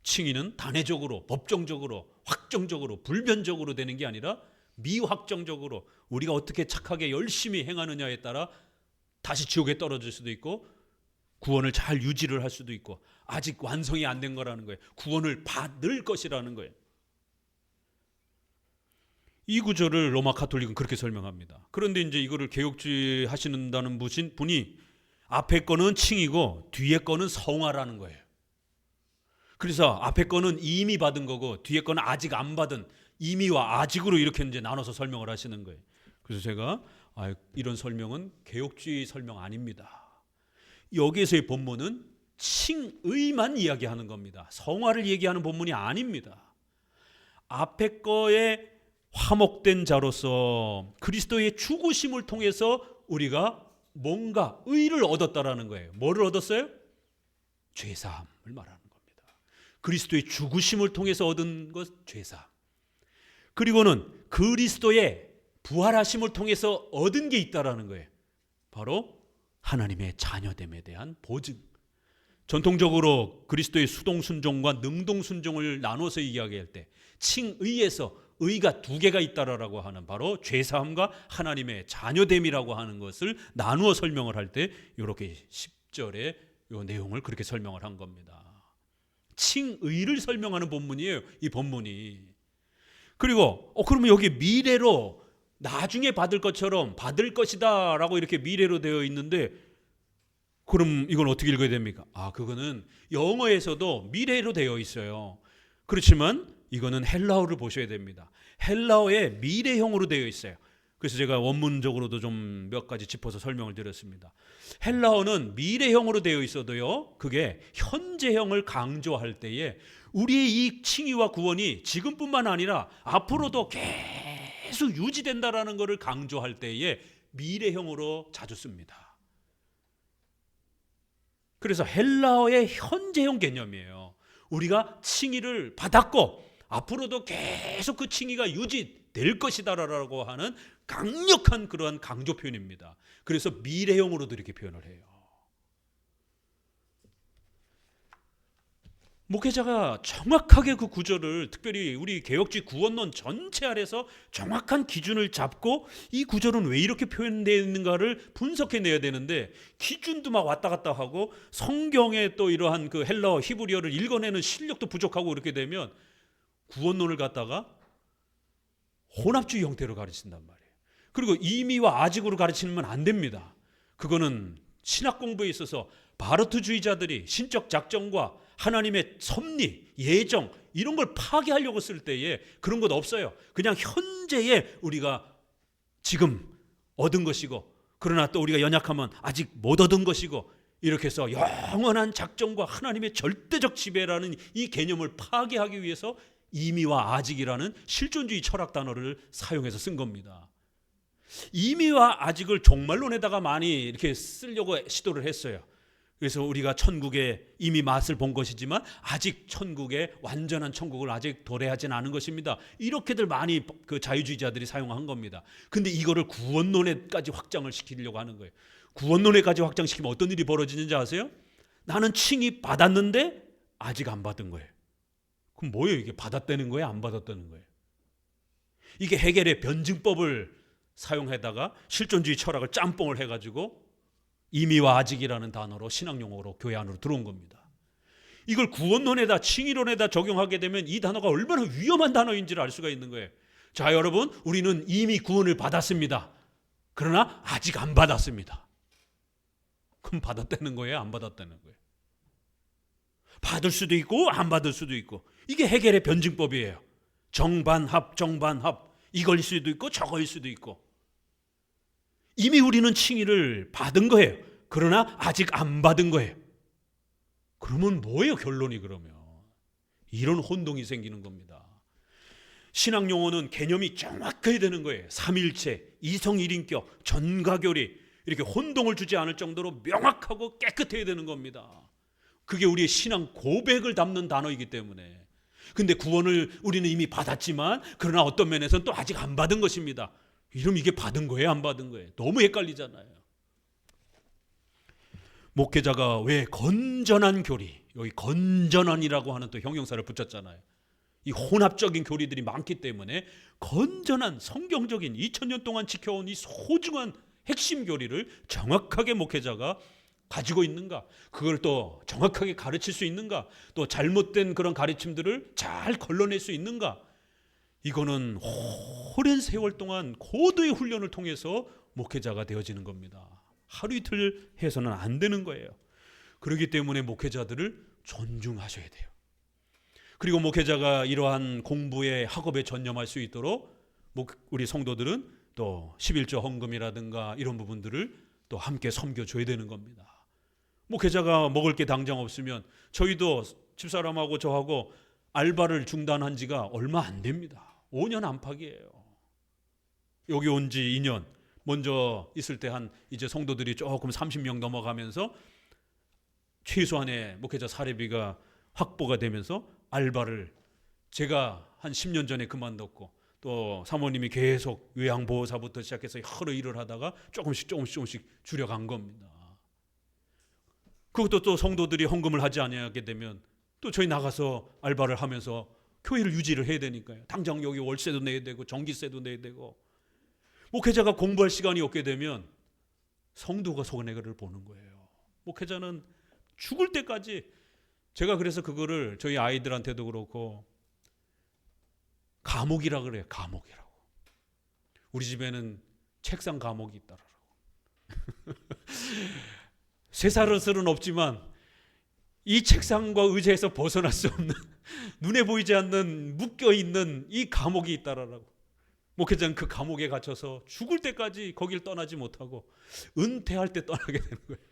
칭의는 단회적으로, 법정적으로, 확정적으로, 불변적으로 되는 게 아니라 미확정적으로 우리가 어떻게 착하게 열심히 행하느냐에 따라 다시 지옥에 떨어질 수도 있고 구원을 잘 유지를 할 수도 있고, 아직 완성이 안 된 거라는 거예요. 구원을 받을 것이라는 거예요. 이 구절을 로마 가톨릭은 그렇게 설명합니다. 그런데 이제 이거를 개혁주의 하시는다는 분이 앞에 거는 칭이고 뒤에 거는 성화라는 거예요. 그래서 앞에 거는 이미 받은 거고 뒤에 거는 아직 안 받은, 이미와 아직으로 이렇게 이제 나눠서 설명을 하시는 거예요. 그래서 제가 이런 설명은 개혁주의 설명 아닙니다. 여기에서의 본문은 칭의만 이야기하는 겁니다. 성화를 얘기하는 본문이 아닙니다. 앞에 거에 화목된 자로서 그리스도의 죽으심을 통해서 우리가 뭔가 의를 얻었다라는 거예요. 뭐를 얻었어요? 죄사함을 말하는 겁니다. 그리스도의 죽으심을 통해서 얻은 것 죄사함. 그리고는 그리스도의 부활하심을 통해서 얻은 게 있다라는 거예요. 바로 하나님의 자녀됨에 대한 보증. 전통적으로 그리스도의 수동순종과 능동순종을 나눠서 이야기할 때 칭의에서 의가 두 개가 있다라고 하는 바로 죄사함과 하나님의 자녀됨이라고 하는 것을 나누어 설명을 할 때 이렇게 10절에 이 내용을 그렇게 설명을 한 겁니다. 칭의를 설명하는 본문이에요, 이 본문이. 그리고 그러면 여기 미래로 나중에 받을 것처럼 받을 것이다 라고 이렇게 미래로 되어 있는데, 그럼 이건 어떻게 읽어야 됩니까? 그거는 영어에서도 미래로 되어 있어요. 그렇지만 이거는 헬라어를 보셔야 됩니다. 헬라어에 미래형으로 되어 있어요. 그래서 제가 원문적으로도 좀 몇 가지 짚어서 설명을 드렸습니다. 헬라어는 미래형으로 되어 있어도요, 그게 현재형을 강조할 때에 우리의 이 칭의와 구원이 지금뿐만 아니라 앞으로도 계속 유지된다라는 것을 강조할 때에 미래형으로 자주 씁니다. 그래서 헬라어의 현재형 개념이에요. 우리가 칭의를 받았고 앞으로도 계속 그 칭의가 유지될 것이다라고 하는 강력한 그러한 강조 표현입니다. 그래서 미래형으로도 이렇게 표현을 해요. 목회자가 정확하게 그 구절을, 특별히 우리 개혁주의 구원론 전체 아래서 정확한 기준을 잡고 이 구절은 왜 이렇게 표현되어 있는가를 분석해내야 되는데, 기준도 막 왔다 갔다 하고 성경에 또 이러한 그 헬라어 히브리어를 읽어내는 실력도 부족하고 이렇게 되면 구원론을 갖다가 혼합주의 형태로 가르친단 말이에요. 그리고 이미와 아직으로 가르치면 안 됩니다. 그거는 신학 공부에 있어서 바르트주의자들이 신적 작정과 하나님의 섭리, 예정 이런 걸 파괴하려고 쓸 때에 그런 것 없어요. 그냥 현재에 우리가 지금 얻은 것이고, 그러나 또 우리가 연약하면 아직 못 얻은 것이고, 이렇게 해서 영원한 작정과 하나님의 절대적 지배라는 이 개념을 파괴하기 위해서 이미와 아직이라는 실존주의 철학 단어를 사용해서 쓴 겁니다. 이미와 아직을 종말론에다가 많이 이렇게 쓰려고 시도를 했어요. 그래서 우리가 천국의 이미 맛을 본 것이지만 아직 천국의 완전한 천국을 아직 도래하진 않은 것입니다. 이렇게들 많이 그 자유주의자들이 사용한 겁니다. 근데 이거를 구원론에까지 확장을 시키려고 하는 거예요. 구원론에까지 확장시키면 어떤 일이 벌어지는지 아세요? 나는 칭의 받았는데 아직 안 받은 거예요. 그럼 뭐예요? 이게 받았다는 거예요? 안 받았다는 거예요? 이게 해겔의 변증법을 사용하다가 실존주의 철학을 짬뽕을 해가지고 이미와 아직이라는 단어로 신학용어로 교회 안으로 들어온 겁니다. 이걸 구원론에다 칭의론에다 적용하게 되면 이 단어가 얼마나 위험한 단어인지를 알 수가 있는 거예요. 자, 여러분, 우리는 이미 구원을 받았습니다. 그러나 아직 안 받았습니다. 그럼 받았다는 거예요? 안 받았다는 거예요? 받을 수도 있고 안 받을 수도 있고, 이게 해겔의 변증법이에요. 정반합, 정반합, 이걸 수도 있고 저거일 수도 있고. 이미 우리는 칭의를 받은 거예요. 그러나 아직 안 받은 거예요. 그러면 뭐예요, 결론이? 그러면 이런 혼동이 생기는 겁니다. 신앙 용어는 개념이 정확해야 되는 거예요. 삼일체, 이성 일인격, 전가교리, 이렇게 혼동을 주지 않을 정도로 명확하고 깨끗해야 되는 겁니다. 그게 우리의 신앙 고백을 담는 단어이기 때문에. 근데 구원을 우리는 이미 받았지만 그러나 어떤 면에서는 또 아직 안 받은 것입니다. 이러면 이게 받은 거예요, 안 받은 거예요? 너무 헷갈리잖아요. 목회자가 왜 건전한 교리, 여기 건전한이라고 하는 또 형용사를 붙였잖아요. 이 혼합적인 교리들이 많기 때문에 건전한 성경적인 2000년 동안 지켜온 이 소중한 핵심 교리를 정확하게 목회자가 가지고 있는가, 그걸 또 정확하게 가르칠 수 있는가, 또 잘못된 그런 가르침들을 잘 걸러낼 수 있는가, 이거는 오랜 세월 동안 고도의 훈련을 통해서 목회자가 되어지는 겁니다. 하루 이틀 해서는 안 되는 거예요. 그렇기 때문에 목회자들을 존중하셔야 돼요. 그리고 목회자가 이러한 공부에 학업에 전념할 수 있도록 우리 성도들은 또 11조 헌금이라든가 이런 부분들을 또 함께 섬겨줘야 되는 겁니다. 목회자가 먹을 게 당장 없으면 저희도 집사람하고 저하고 알바를 중단한 지가 얼마 안 됩니다. 5년 안팎이에요. 여기 온 지 2년. 먼저 있을 때 한 이제 성도들이 조금 30명 넘어가면서 최소한의 목회자 사례비가 확보가 되면서 알바를 제가 한 10년 전에 그만뒀고 또 사모님이 계속 요양보호사부터 시작해서 여러 일을 하다가 조금씩 줄여간 겁니다. 그것도 또 성도들이 헌금을 하지 않게 되면 또 저희 나가서 알바를 하면서 교회를 유지를 해야 되니까요. 당장 여기 월세도 내야 되고 전기세도 내야 되고, 목회자가 공부할 시간이 없게 되면 성도가 손해를 보는 거예요. 목회자는 죽을 때까지, 제가 그래서 그거를 저희 아이들한테도 그렇고 감옥이라 그래요. 감옥이라고. 우리 집에는 책상 감옥이 있더라고. 3살은 없지만 이 책상과 의자에서 벗어날 수 없는, 눈에 보이지 않는 묶여있는 이 감옥이 있다라고. 목회자는 그 감옥에 갇혀서 죽을 때까지 거길 떠나지 못하고 은퇴할 때 떠나게 되는 거예요.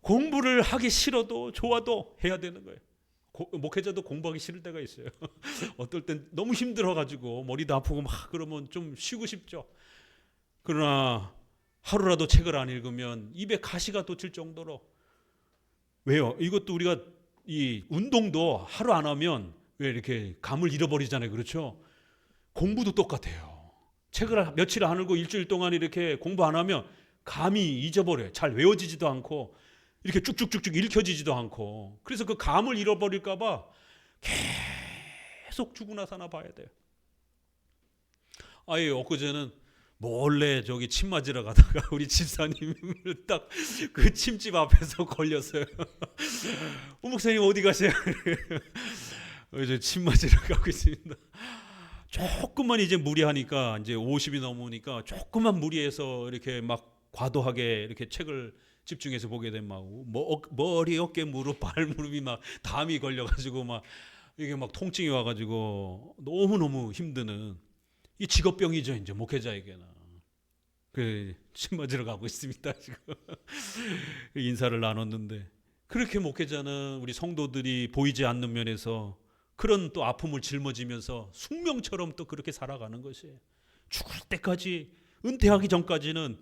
공부를 하기 싫어도 좋아도 해야 되는 거예요. 목회자도 공부하기 싫을 때가 있어요. 어떨 땐 너무 힘들어가지고 머리도 아프고 막 그러면 좀 쉬고 싶죠. 그러나 하루라도 책을 안 읽으면 입에 가시가 돋칠 정도로. 왜요? 이것도 우리가 이 운동도 하루 안 하면 왜 이렇게 감을 잃어버리잖아요. 그렇죠? 공부도 똑같아요. 책을 며칠 안 읽고 일주일 동안 이렇게 공부 안 하면 감이 잊어버려요. 잘 외워지지도 않고 이렇게 쭉쭉쭉쭉 읽혀지지도 않고. 그래서 그 감을 잃어버릴까 봐 계속 죽으나 사나 봐야 돼요. 아예 엊그제는 몰래 저기 침 맞으러 가다가 우리 집사님을 딱 그 침집 앞에서 걸렸어요. 목사님 어디 가세요? 이제 침 맞으러 가고 있습니다. 조금만 이제 무리하니까, 이제 50이 넘으니까 조금만 무리해서 이렇게 막 과도하게 이렇게 책을 집중해서 보게 되면 막 머리, 어깨, 무릎, 발, 무릎이 막 담이 걸려가지고 막 이게 막 통증이 와가지고 너무너무 힘드는 이 직업병이죠, 이제 목회자에게는. 그 침 맞으러 가고 있습니다 지금. 인사를 나눴는데, 그렇게 목회자는 우리 성도들이 보이지 않는 면에서 그런 또 아픔을 짊어지면서 숙명처럼 또 그렇게 살아가는 것이에요. 죽을 때까지, 은퇴하기 전까지는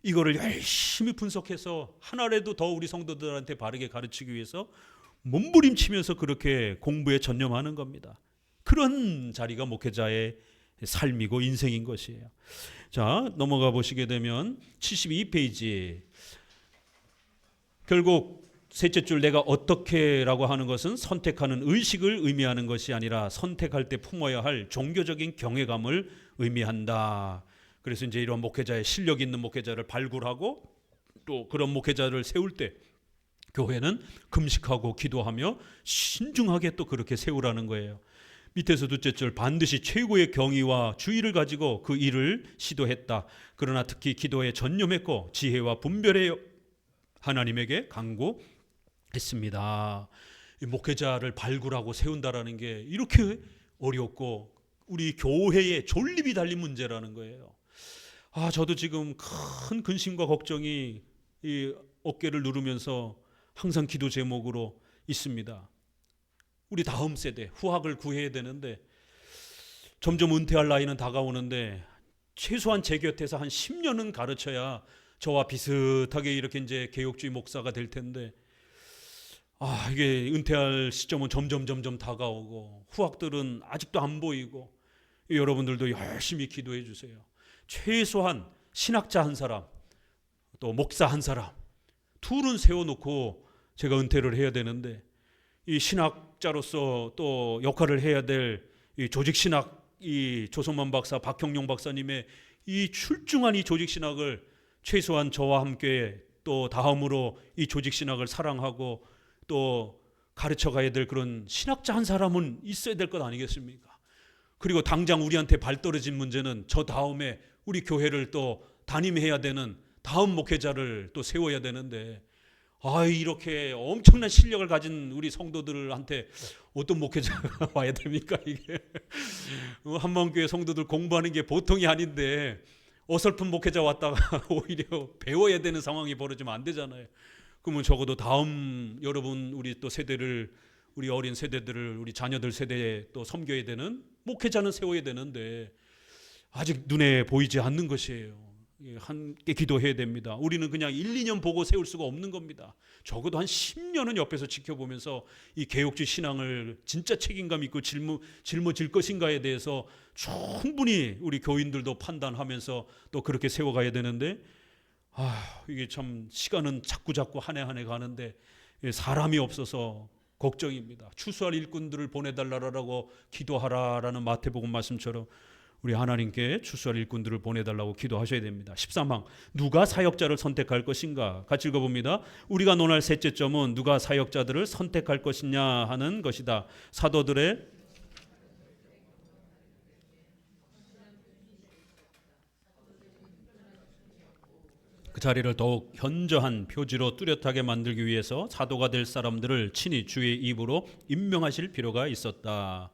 이거를 열심히 분석해서 하나라도 더 우리 성도들한테 바르게 가르치기 위해서 몸부림치면서 그렇게 공부에 전념하는 겁니다. 그런 자리가 목회자의 삶이고 인생인 것이에요. 자, 넘어가 보시게 되면 72페이지. 결국 셋째 줄, 내가 어떻게라고 하는 것은 선택하는 의식을 의미하는 것이 아니라 선택할 때 품어야 할 종교적인 경외감을 의미한다. 그래서 이제 이런 목회자의 실력 있는 목회자를 발굴하고 또 그런 목회자를 세울 때 교회는 금식하고 기도하며 신중하게 또 그렇게 세우라는 거예요. 밑에서 둘째 줄, 반드시 최고의 경의와 주의를 가지고 그 일을 시도했다. 그러나 특히 기도에 전념했고 지혜와 분별에 하나님에게 간구했습니다. 목회자를 발굴하고 세운다라는 게 이렇게 어렵고 우리 교회에 졸립이 달린 문제라는 거예요. 저도 지금 큰 근심과 걱정이 이 어깨를 누르면서 항상 기도 제목으로 있습니다. 우리 다음 세대 후학을 구해야 되는데 점점 은퇴할 나이는 다가오는데 최소한 제 곁에서 한 10년은 가르쳐야 저와 비슷하게 이렇게 이제 개혁주의 목사가 될 텐데, 이게 은퇴할 시점은 점점 다가오고 후학들은 아직도 안 보이고, 여러분들도 열심히 기도해 주세요. 최소한 신학자 한 사람, 또 목사 한 사람, 둘은 세워놓고 제가 은퇴를 해야 되는데, 이 신학자로서 또 역할을 해야 될 이 조직신학, 이 조성만 박사, 박형룡 박사님의 이 출중한 이 조직신학을 최소한 저와 함께 또 다음으로 이 조직신학을 사랑하고 또 가르쳐 가야 될 그런 신학자 한 사람은 있어야 될 것 아니겠습니까? 그리고 당장 우리한테 발 떨어진 문제는 저 다음에 우리 교회를 또 담임해야 되는 다음 목회자를 또 세워야 되는데, 이렇게 엄청난 실력을 가진 우리 성도들한테 어떤 목회자가 와야 됩니까? 이게 한마음교회 성도들 공부하는 게 보통이 아닌데 어설픈 목회자 왔다가 오히려 배워야 되는 상황이 벌어지면 안 되잖아요. 그러면 적어도 다음 여러분 우리 또 세대를, 우리 어린 세대들을, 우리 자녀들 세대에 또 섬겨야 되는 목회자는 세워야 되는데 아직 눈에 보이지 않는 것이에요. 함께 기도해야 됩니다. 우리는 그냥 1, 2년 보고 세울 수가 없는 겁니다. 적어도 한 10년은 옆에서 지켜보면서 이 개혁주의 신앙을 진짜 책임감 있고 짊어질 것인가에 대해서 충분히 우리 교인들도 판단하면서 또 그렇게 세워가야 되는데, 이게 참 시간은 자꾸 한 해 한 해 가는데 사람이 없어서 걱정입니다. 추수할 일꾼들을 보내달라고 기도하라라는 마태복음 말씀처럼 우리 하나님께 추수할 일꾼들을 보내달라고 기도하셔야 됩니다. 13항, 누가 사역자를 선택할 것인가? 같이 읽어봅니다. 우리가 논할 셋째 점은 누가 사역자들을 선택할 것이냐 하는 것이다. 사도들의 그 자리를 더욱 현저한 표지로 뚜렷하게 만들기 위해서 사도가 될 사람들을 친히 주의 입으로 임명하실 필요가 있었다.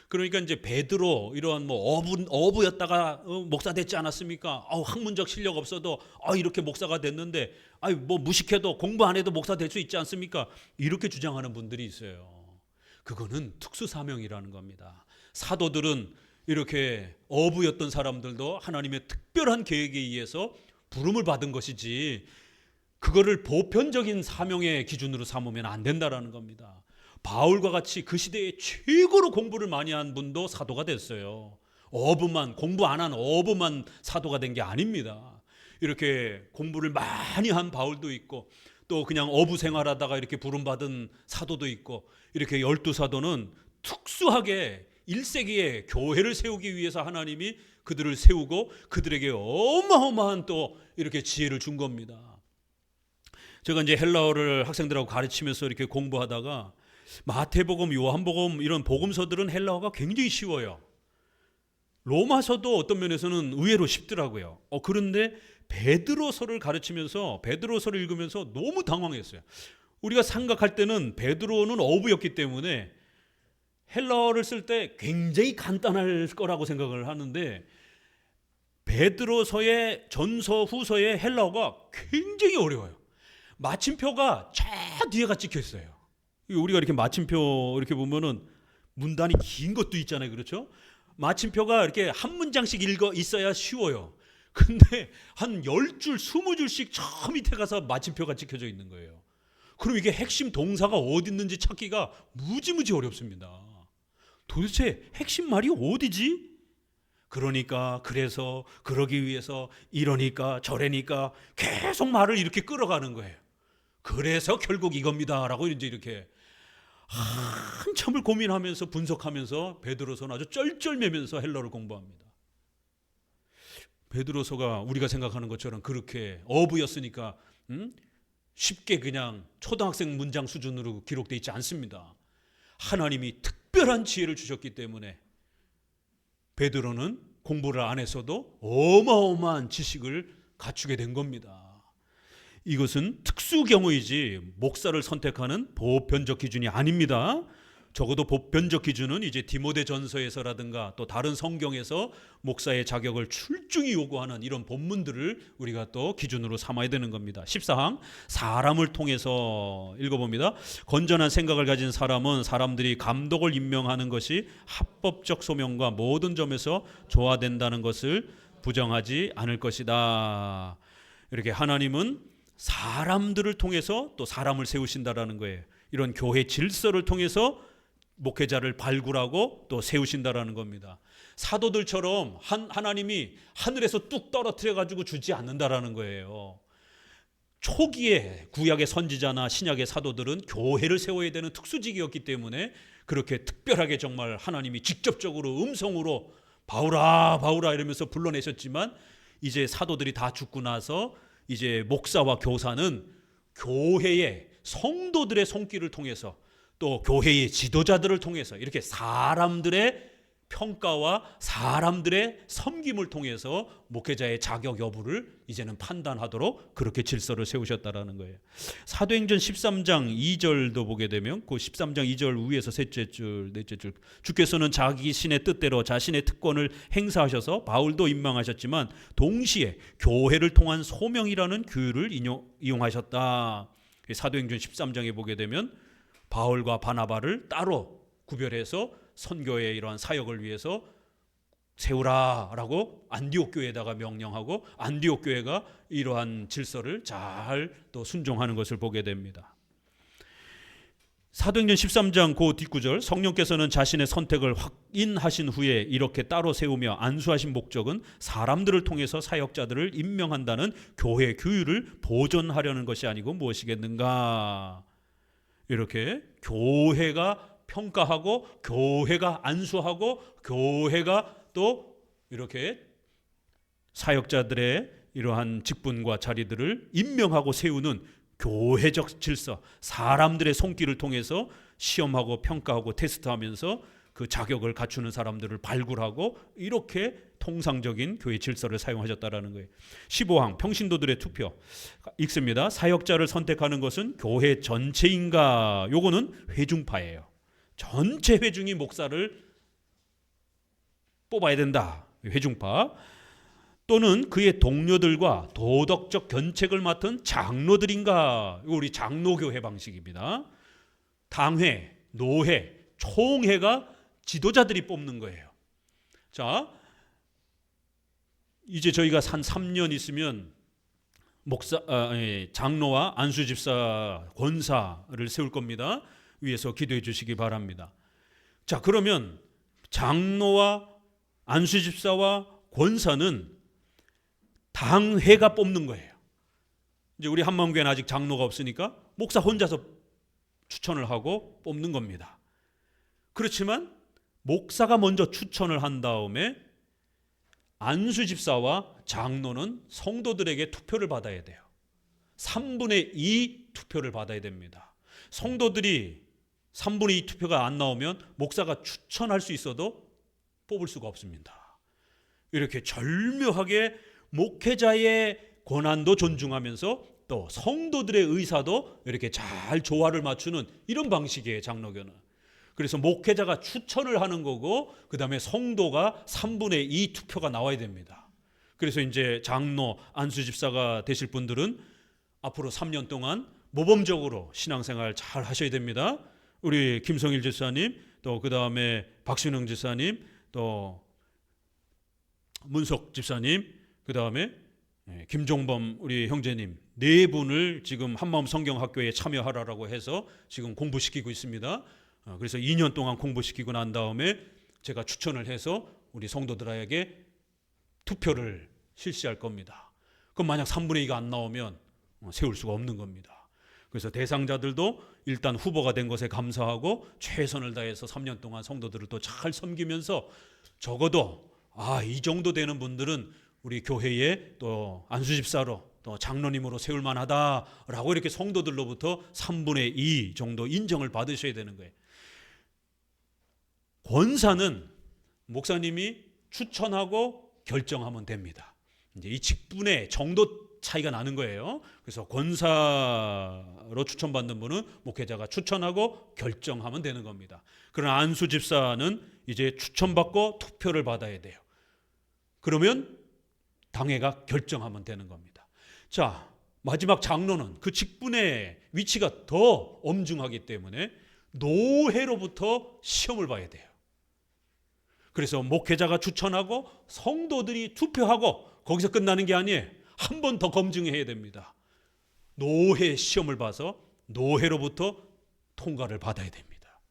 그러니까 이제 베드로 이러한 뭐 어부였다가 목사 됐지 않았습니까? 학문적 실력 없어도 이렇게 목사가 됐는데, 뭐 무식해도 공부 안 해도 목사 될 수 있지 않습니까? 이렇게 주장하는 분들이 있어요. 그거는 특수 사명이라는 겁니다. 사도들은 이렇게 어부였던 사람들도 하나님의 특별한 계획에 의해서 부름을 받은 것이지, 그거를 보편적인 사명의 기준으로 삼으면 안 된다라는 겁니다. 바울과 같이 그 시대에 최고로 공부를 많이 한 분도 사도가 됐어요. 어부만, 공부 안 한 어부만 사도가 된 게 아닙니다. 이렇게 공부를 많이 한 바울도 있고, 또 그냥 어부 생활하다가 이렇게 부름받은 사도도 있고, 이렇게 12사도는 특수하게 1세기에 교회를 세우기 위해서 하나님이 그들을 세우고 그들에게 어마어마한 또 이렇게 지혜를 준 겁니다. 제가 이제 헬라어를 학생들하고 가르치면서 이렇게 공부하다가 마태복음, 요한복음 이런 복음서들은 헬라어가 굉장히 쉬워요. 로마서도 어떤 면에서는 의외로 쉽더라고요. 그런데 베드로서를 가르치면서, 베드로서를 읽으면서 너무 당황했어요. 우리가 생각할 때는 베드로는 어부였기 때문에 헬라어를 쓸 때 굉장히 간단할 거라고 생각을 하는데, 베드로서의 전서 후서의 헬라어가 굉장히 어려워요. 마침표가 저 뒤에가 찍혀 있어요. 우리가 이렇게 마침표 이렇게 보면은 문단이 긴 것도 있잖아요, 그렇죠? 마침표가 이렇게 한 문장씩 읽어 있어야 쉬워요. 근데 한 10줄, 20줄씩 저 밑에 가서 마침표가 찍혀져 있는 거예요. 그럼 이게 핵심 동사가 어디 있는지 찾기가 무지무지 어렵습니다. 도대체 핵심 말이 어디지? 그러니까, 그래서, 그러기 위해서, 이러니까, 저래니까 계속 말을 이렇게 끌어가는 거예요. 그래서 결국 이겁니다라고 이제 이렇게 한참을 고민하면서 분석하면서 베드로서는 아주 쩔쩔매면서 헬라어를 공부합니다. 베드로서가 우리가 생각하는 것처럼 그렇게 어부였으니까 쉽게 그냥 초등학생 문장 수준으로 기록되어 있지 않습니다. 하나님이 특별한 지혜를 주셨기 때문에 베드로는 공부를 안 했어도 어마어마한 지식을 갖추게 된 겁니다. 이것은 특수 경우이지 목사를 선택하는 보편적 기준이 아닙니다. 적어도 보편적 기준은 이제 디모데전서에서라든가 또 다른 성경에서 목사의 자격을 출중히 요구하는 이런 본문들을 우리가 또 기준으로 삼아야 되는 겁니다. 14항 사람을 통해서 읽어봅니다. 건전한 생각을 가진 사람은 사람들이 감독을 임명하는 것이 합법적 소명과 모든 점에서 조화된다는 것을 부정하지 않을 것이다. 이렇게 하나님은 사람들을 통해서 또 사람을 세우신다라는 거예요. 이런 교회 질서를 통해서 목회자를 발굴하고 또 세우신다라는 겁니다. 사도들처럼 하나님이 하늘에서 뚝 떨어뜨려 가지고 주지 않는다라는 거예요. 초기에 구약의 선지자나 신약의 사도들은 교회를 세워야 되는 특수직이었기 때문에 그렇게 특별하게 정말 하나님이 직접적으로 음성으로 바울아 바울아 이러면서 불러내셨지만, 이제 사도들이 다 죽고 나서 이제 목사와 교사는 교회의 성도들의 손길을 통해서 또 교회의 지도자들을 통해서 이렇게 사람들의 평가와 사람들의 섬김을 통해서 목회자의 자격 여부를 이제는 판단하도록 그렇게 질서를 세우셨다라는 거예요. 사도행전 13장 2절도 보게 되면 그 13장 2절 위에서 셋째 줄 넷째 줄, 주께서는 자기신의 뜻대로 자신의 특권을 행사하셔서 바울도 임명하셨지만 동시에 교회를 통한 소명이라는 규율을 이용하셨다. 사도행전 13장에 보게 되면 바울과 바나바를 따로 구별해서 선교의 이러한 사역을 위해서 세우라라고 안디옥 교회에다가 명령하고 안디옥 교회가 이러한 질서를 잘 또 순종하는 것을 보게 됩니다. 사도행전 13장 그 뒷구절, 성령께서는 자신의 선택을 확인하신 후에 이렇게 따로 세우며 안수하신 목적은 사람들을 통해서 사역자들을 임명한다는 교회 규율을 보존하려는 것이 아니고 무엇이겠는가. 이렇게 교회가 평가하고 교회가 안수하고 교회가 또 이렇게 사역자들의 이러한 직분과 자리들을 임명하고 세우는 교회적 질서, 사람들의 손길을 통해서 시험하고 평가하고 테스트하면서 그 자격을 갖추는 사람들을 발굴하고 이렇게 통상적인 교회 질서를 사용하셨다라는 거예요. 15항 평신도들의 투표 읽습니다. 사역자를 선택하는 것은 교회 전체인가? 요거는 회중파예요. 전체 회중이 목사를 뽑아야 된다. 회중파. 또는 그의 동료들과 도덕적 견책을 맡은 장로들인가? 우리 장로교회 방식입니다. 당회, 노회, 총회가 지도자들이 뽑는 거예요. 자, 이제 저희가 한 3년 있으면 장로와 안수집사, 권사를 세울 겁니다. 위에서 기도해 주시기 바랍니다. 자, 그러면 장로와 안수집사와 권사는 당회가 뽑는 거예요. 이제 우리 한마음교회는 아직 장로가 없으니까 목사 혼자서 추천을 하고 뽑는 겁니다. 그렇지만 목사가 먼저 추천을 한 다음에 안수집사와 장로는 성도들에게 투표를 받아야 돼요. 3분의 2 투표를 받아야 됩니다. 성도들이 3분의 2 투표가 안 나오면 목사가 추천할 수 있어도 뽑을 수가 없습니다. 이렇게 절묘하게 목회자의 권한도 존중하면서 또 성도들의 의사도 이렇게 잘 조화를 맞추는 이런 방식이에요, 장로교는. 그래서 목회자가 추천을 하는 거고 그 다음에 성도가 3분의 2 투표가 나와야 됩니다. 그래서 이제 장로, 안수집사가 되실 분들은 앞으로 3년 동안 모범적으로 신앙생활 잘 하셔야 됩니다. 우리 김성일 집사님, 또 그 다음에 박신영 집사님, 또 문석 집사님, 그 다음에 김종범 우리 형제님 네 분을 지금 한마음 성경학교에 참여하라고 해서 지금 공부시키고 있습니다. 그래서 2년 동안 공부시키고 난 다음에 제가 추천을 해서 우리 성도들에게 투표를 실시할 겁니다. 그럼 만약 3분의 2가 안 나오면 세울 수가 없는 겁니다. 그래서 대상자들도 일단 후보가 된 것에 감사하고 최선을 다해서 3년 동안 성도들을 또 잘 섬기면서 적어도 이 정도 되는 분들은 우리 교회에 또 안수집사로 또 장로님으로 세울 만하다라고 이렇게 성도들로부터 3분의 2 정도 인정을 받으셔야 되는 거예요. 권사는 목사님이 추천하고 결정하면 됩니다. 이제 이 직분의 정도 차이가 나는 거예요. 그래서 권사로 추천받는 분은 목회자가 추천하고 결정하면 되는 겁니다. 그러나 안수 집사는 이제 추천받고 투표를 받아야 돼요. 그러면 당회가 결정하면 되는 겁니다. 자, 마지막 장로는 그 직분의 위치가 더 엄중하기 때문에 노회로부터 시험을 봐야 돼요. 그래서 목회자가 추천하고 성도들이 투표하고 거기서 끝나는 게 아니에요. 한 번 더 검증해야 됩니다. 노회 시험을 봐서 노회로부터 통과를 받아야 됩니다.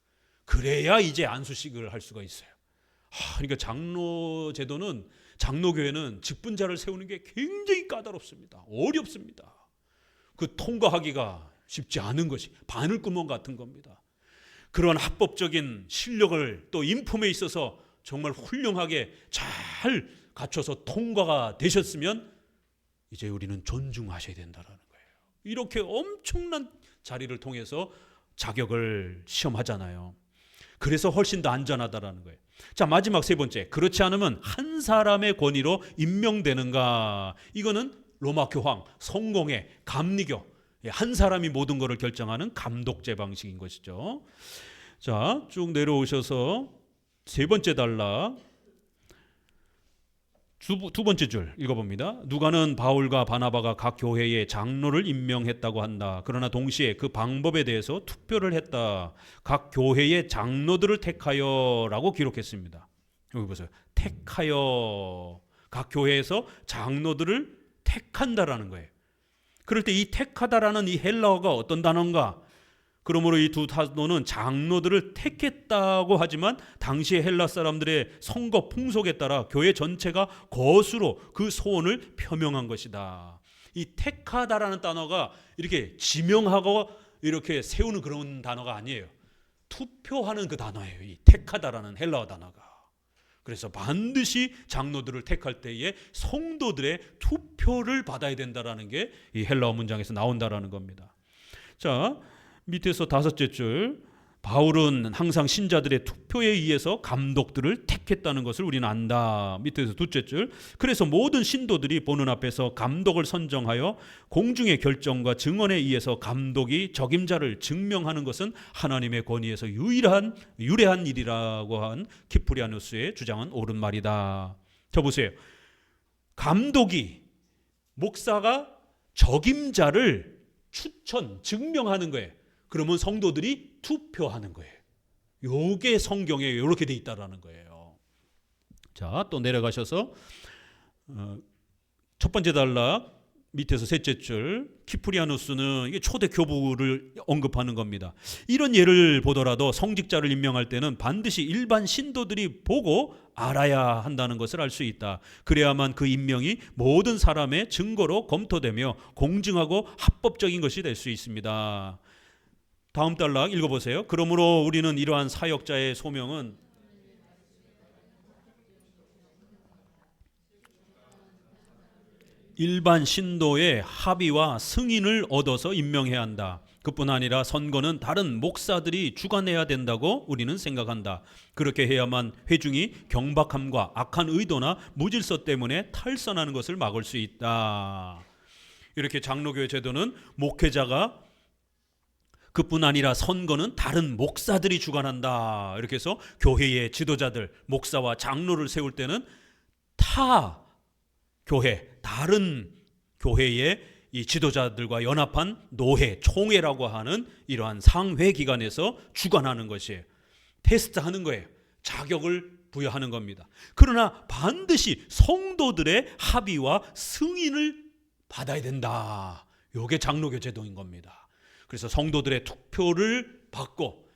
그래야 이제 안수식을 할 수가 있어요. 그러니까 장로 제도는, 장로교회는 직분자를 세우는 게 굉장히 까다롭습니다. 어렵습니다. 그 통과하기가 쉽지 않은 것이 바늘구멍 같은 겁니다. 그런 합법적인 실력을 또 인품에 있어서 정말 훌륭하게 잘 갖춰서 통과가 되셨으면 이제 우리는 존중하셔야 된다는 거예요. 이렇게 엄청난 자리를 통해서 자격을 시험하잖아요. 그래서 훨씬 더 안전하다는 거예요. 자, 마지막 세 번째, 그렇지 않으면 한 사람의 권위로 임명되는가? 이거는 로마 교황, 성공회, 감리교, 한 사람이 모든 것을 결정하는 감독제 방식인 것이죠. 자, 쭉 내려오셔서 세 번째 단락 두 번째 줄 읽어봅니다. 누가는 바울과 바나바가 각 교회에 장로를 임명했다고 한다. 그러나 동시에 그 방법에 대해서 투표를 했다. 각 교회의 장로들을 택하여라고 기록했습니다. 여기 보세요. 택하여. 각 교회에서 장로들을 택한다라는 거예요. 그럴 때 이 택하다라는 이 헬라어가 어떤 단어인가? 그러므로 이 두 단어는 장로들을 택했다고 하지만 당시의 헬라 사람들의 선거 풍속에 따라 교회 전체가 거수로 그 소원을 표명한 것이다. 이 택하다라는 단어가 이렇게 지명하고 이렇게 세우는 그런 단어가 아니에요. 투표하는 그 단어예요. 이 택하다라는 헬라어 단어가. 그래서 반드시 장로들을 택할 때에 성도들의 투표를 받아야 된다라는 게 이 헬라어 문장에서 나온다라는 겁니다. 자, 밑에서 다섯째 줄, 바울은 항상 신자들의 투표에 의해서 감독들을 택했다는 것을 우리는 안다. 밑에서 둘째 줄, 그래서 모든 신도들이 보는 앞에서 감독을 선정하여 공중의 결정과 증언에 의해서 감독이 적임자를 증명하는 것은 하나님의 권위에서 유래한 일이라고 한 키프리아누스의 주장은 옳은 말이다. 저 보세요. 감독이, 목사가 적임자를 증명하는 거예요. 그러면 성도들이 투표하는 거예요. 요게 성경에 이렇게 돼 있다라는 거예요. 자, 또 내려가셔서 첫 번째 단락 밑에서 셋째 줄, 키프리아누스는 이게 초대 교부를 언급하는 겁니다. 이런 예를 보더라도 성직자를 임명할 때는 반드시 일반 신도들이 보고 알아야 한다는 것을 알 수 있다. 그래야만 그 임명이 모든 사람의 증거로 검토되며 공정하고 합법적인 것이 될 수 있습니다. 다음 단락 읽어보세요. 그러므로 우리는 이러한 사역자의 소명은 일반 신도의 합의와 승인을 얻어서 임명해야 한다. 그뿐 아니라 선거는 다른 목사들이 주관해야 된다고 우리는 생각한다. 그렇게 해야만 회중이 경박함과 악한 의도나 무질서 때문에 탈선하는 것을 막을 수 있다. 이렇게 장로교회 제도는 목회자가 그뿐 아니라 선거는 다른 목사들이 주관한다. 이렇게 해서 교회의 지도자들, 목사와 장로를 세울 때는 타 교회, 다른 교회의 이 지도자들과 연합한 노회, 총회라고 하는 이러한 상회 기관에서 주관하는 것이에요. 테스트하는 거예요. 자격을 부여하는 겁니다. 그러나 반드시 성도들의 합의와 승인을 받아야 된다. 이게 장로교 제도인 겁니다. 그래서 성도들의 투표를 받고,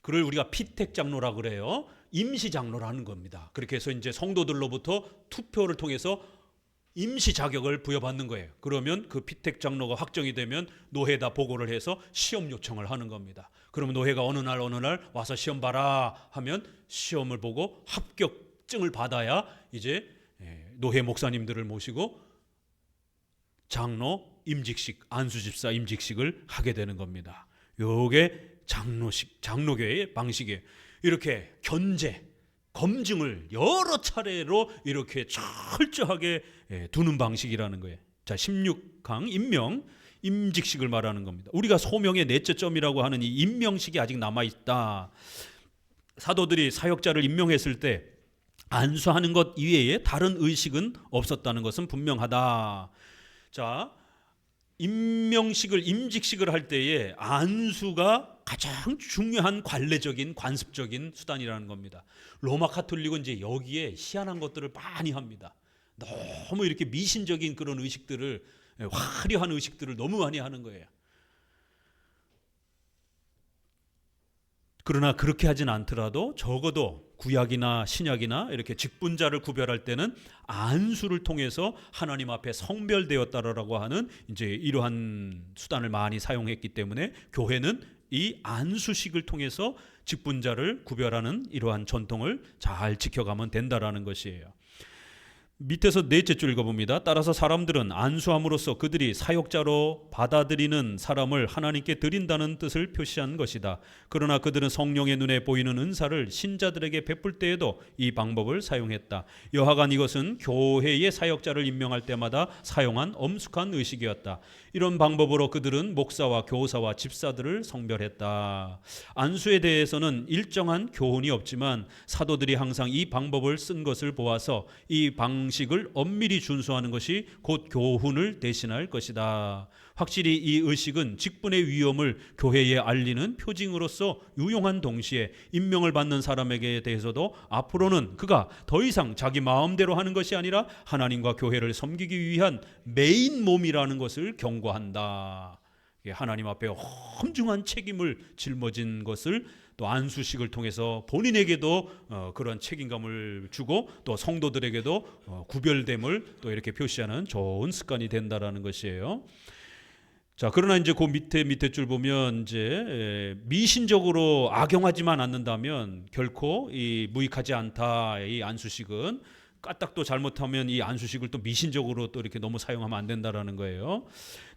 그걸 우리가 피택 장로라고 그래요. 임시 장로라는 겁니다. 그렇게 해서 이제 성도들로부터 투표를 통해서 임시 자격을 부여받는 거예요. 그러면 그 피택 장로가 확정이 되면 노회에다 보고를 해서 시험 요청을 하는 겁니다. 그러면 노회가 어느 날 와서 시험 봐라 하면 시험을 보고 합격증을 받아야 이제 노회 목사님들을 모시고 장로 임직식, 안수집사 임직식을 하게 되는 겁니다. 요게 장로교회의 방식이에요. 이렇게 견제, 검증을 여러 차례로 이렇게 철저하게 두는 방식이라는 거예요. 자, 16강 임직식을 말하는 겁니다. 우리가 소명의 넷째 점이라고 하는 이 임명식이 아직 남아 있다. 사도들이 사역자를 임명했을 때 안수하는 것 이외에 다른 의식은 없었다는 것은 분명하다. 자, 임직식을 할 때에 안수가 가장 중요한 관례적인 관습적인 수단이라는 겁니다. 로마 가톨릭은 이제 여기에 희한한 것들을 많이 합니다. 너무 이렇게 미신적인 그런 의식들을, 화려한 의식들을 너무 많이 하는 거예요. 그러나 그렇게 하진 않더라도 적어도 구약이나 신약이나 이렇게 직분자를 구별할 때는 안수를 통해서 하나님 앞에 성별되었다라고 하는 이제 이러한 수단을 많이 사용했기 때문에 교회는 이 안수식을 통해서 직분자를 구별하는 이러한 전통을 잘 지켜가면 된다라는 것이에요. 밑에서 넷째 줄 읽어봅니다. 따라서 사람들은 안수함으로써 그들이 사역자로 받아들이는 사람을 하나님께 드린다는 뜻을 표시한 것이다. 그러나 그들은 성령의 눈에 보이는 은사를 신자들에게 베풀 때에도 이 방법을 사용했다. 여하간 이것은 교회의 사역자를 임명할 때마다 사용한 엄숙한 의식이었다. 이런 방법으로 그들은 목사와 교사와 집사들을 성별했다. 안수에 대해서는 일정한 교훈이 없지만 사도들이 항상 이 방법을 쓴 것을 보아서 이 방식을 엄밀히 준수하는 것이 곧 교훈을 대신할 것이다. 확실히 이 의식은 직분의 위엄을 교회에 알리는 표징으로서 유용한 동시에 임명을 받는 사람에게 대해서도 앞으로는 그가 더 이상 자기 마음대로 하는 것이 아니라 하나님과 교회를 섬기기 위한 메인 몸이라는 것을 경고한다. 하나님 앞에 험중한 책임을 짊어진 것을 또 안수식을 통해서 본인에게도 그런 책임감을 주고 또 성도들에게도 구별됨을 또 이렇게 표시하는 좋은 습관이 된다라는 것이에요. 자, 그러나 이제 그 밑에 줄 보면 이제 미신적으로 악용하지만 않는다면 결코 이 무익하지 않다. 이 안수식은 까딱도 잘못하면 이 안수식을 또 미신적으로 또 이렇게 너무 사용하면 안 된다라는 거예요.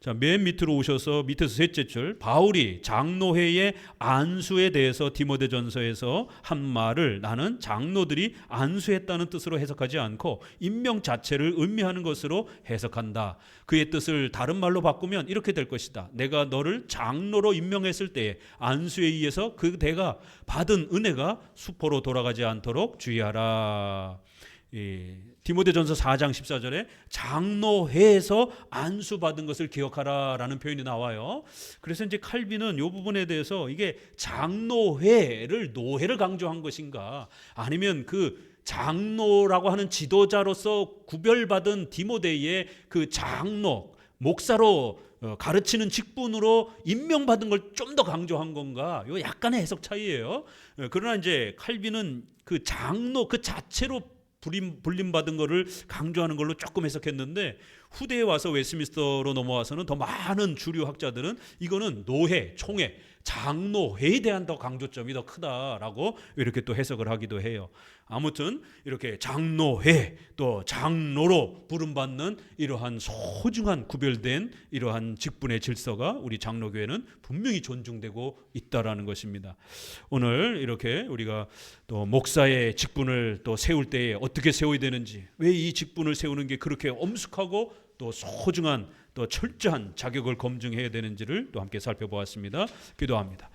자, 맨 밑으로 오셔서 밑에서 셋째 줄, 바울이 장로회의 안수에 대해서 디모데전서에서 한 말을 나는 장로들이 안수했다는 뜻으로 해석하지 않고 임명 자체를 의미하는 것으로 해석한다. 그의 뜻을 다른 말로 바꾸면 이렇게 될 것이다. 내가 너를 장로로 임명했을 때에 안수에 의해서 그 내가 받은 은혜가 수포로 돌아가지 않도록 주의하라. 디모데전서 4장 14절에 장로회에서 안수받은 것을 기억하라라는 표현이 나와요. 그래서 이제 칼빈은 이 부분에 대해서 이게 장로회를 노회를 강조한 것인가 아니면 그 장로라고 하는 지도자로서 구별받은 디모데의 그 장로 목사로 가르치는 직분으로 임명받은 걸 좀 더 강조한 건가? 이거 약간의 해석 차이예요. 그러나 이제 칼빈은 그 장로 그 자체로 불림받은 것을 강조하는 걸로 조금 해석했는데 후대에 와서 웨스트민스터로 넘어와서는 더 많은 주류 학자들은 이거는 노회, 총회, 장로회에 대한 더 강조점이 더 크다라고 이렇게 또 해석을 하기도 해요. 아무튼 이렇게 장로회 또 장로로 부름받는 이러한 소중한 구별된 이러한 직분의 질서가 우리 장로교회는 분명히 존중되고 있다라는 것입니다. 오늘 이렇게 우리가 또 목사의 직분을 또 세울 때에 어떻게 세워야 되는지, 왜 이 직분을 세우는 게 그렇게 엄숙하고 또 소중한 또 철저한 자격을 검증해야 되는지를 또 함께 살펴보았습니다. 기도합니다.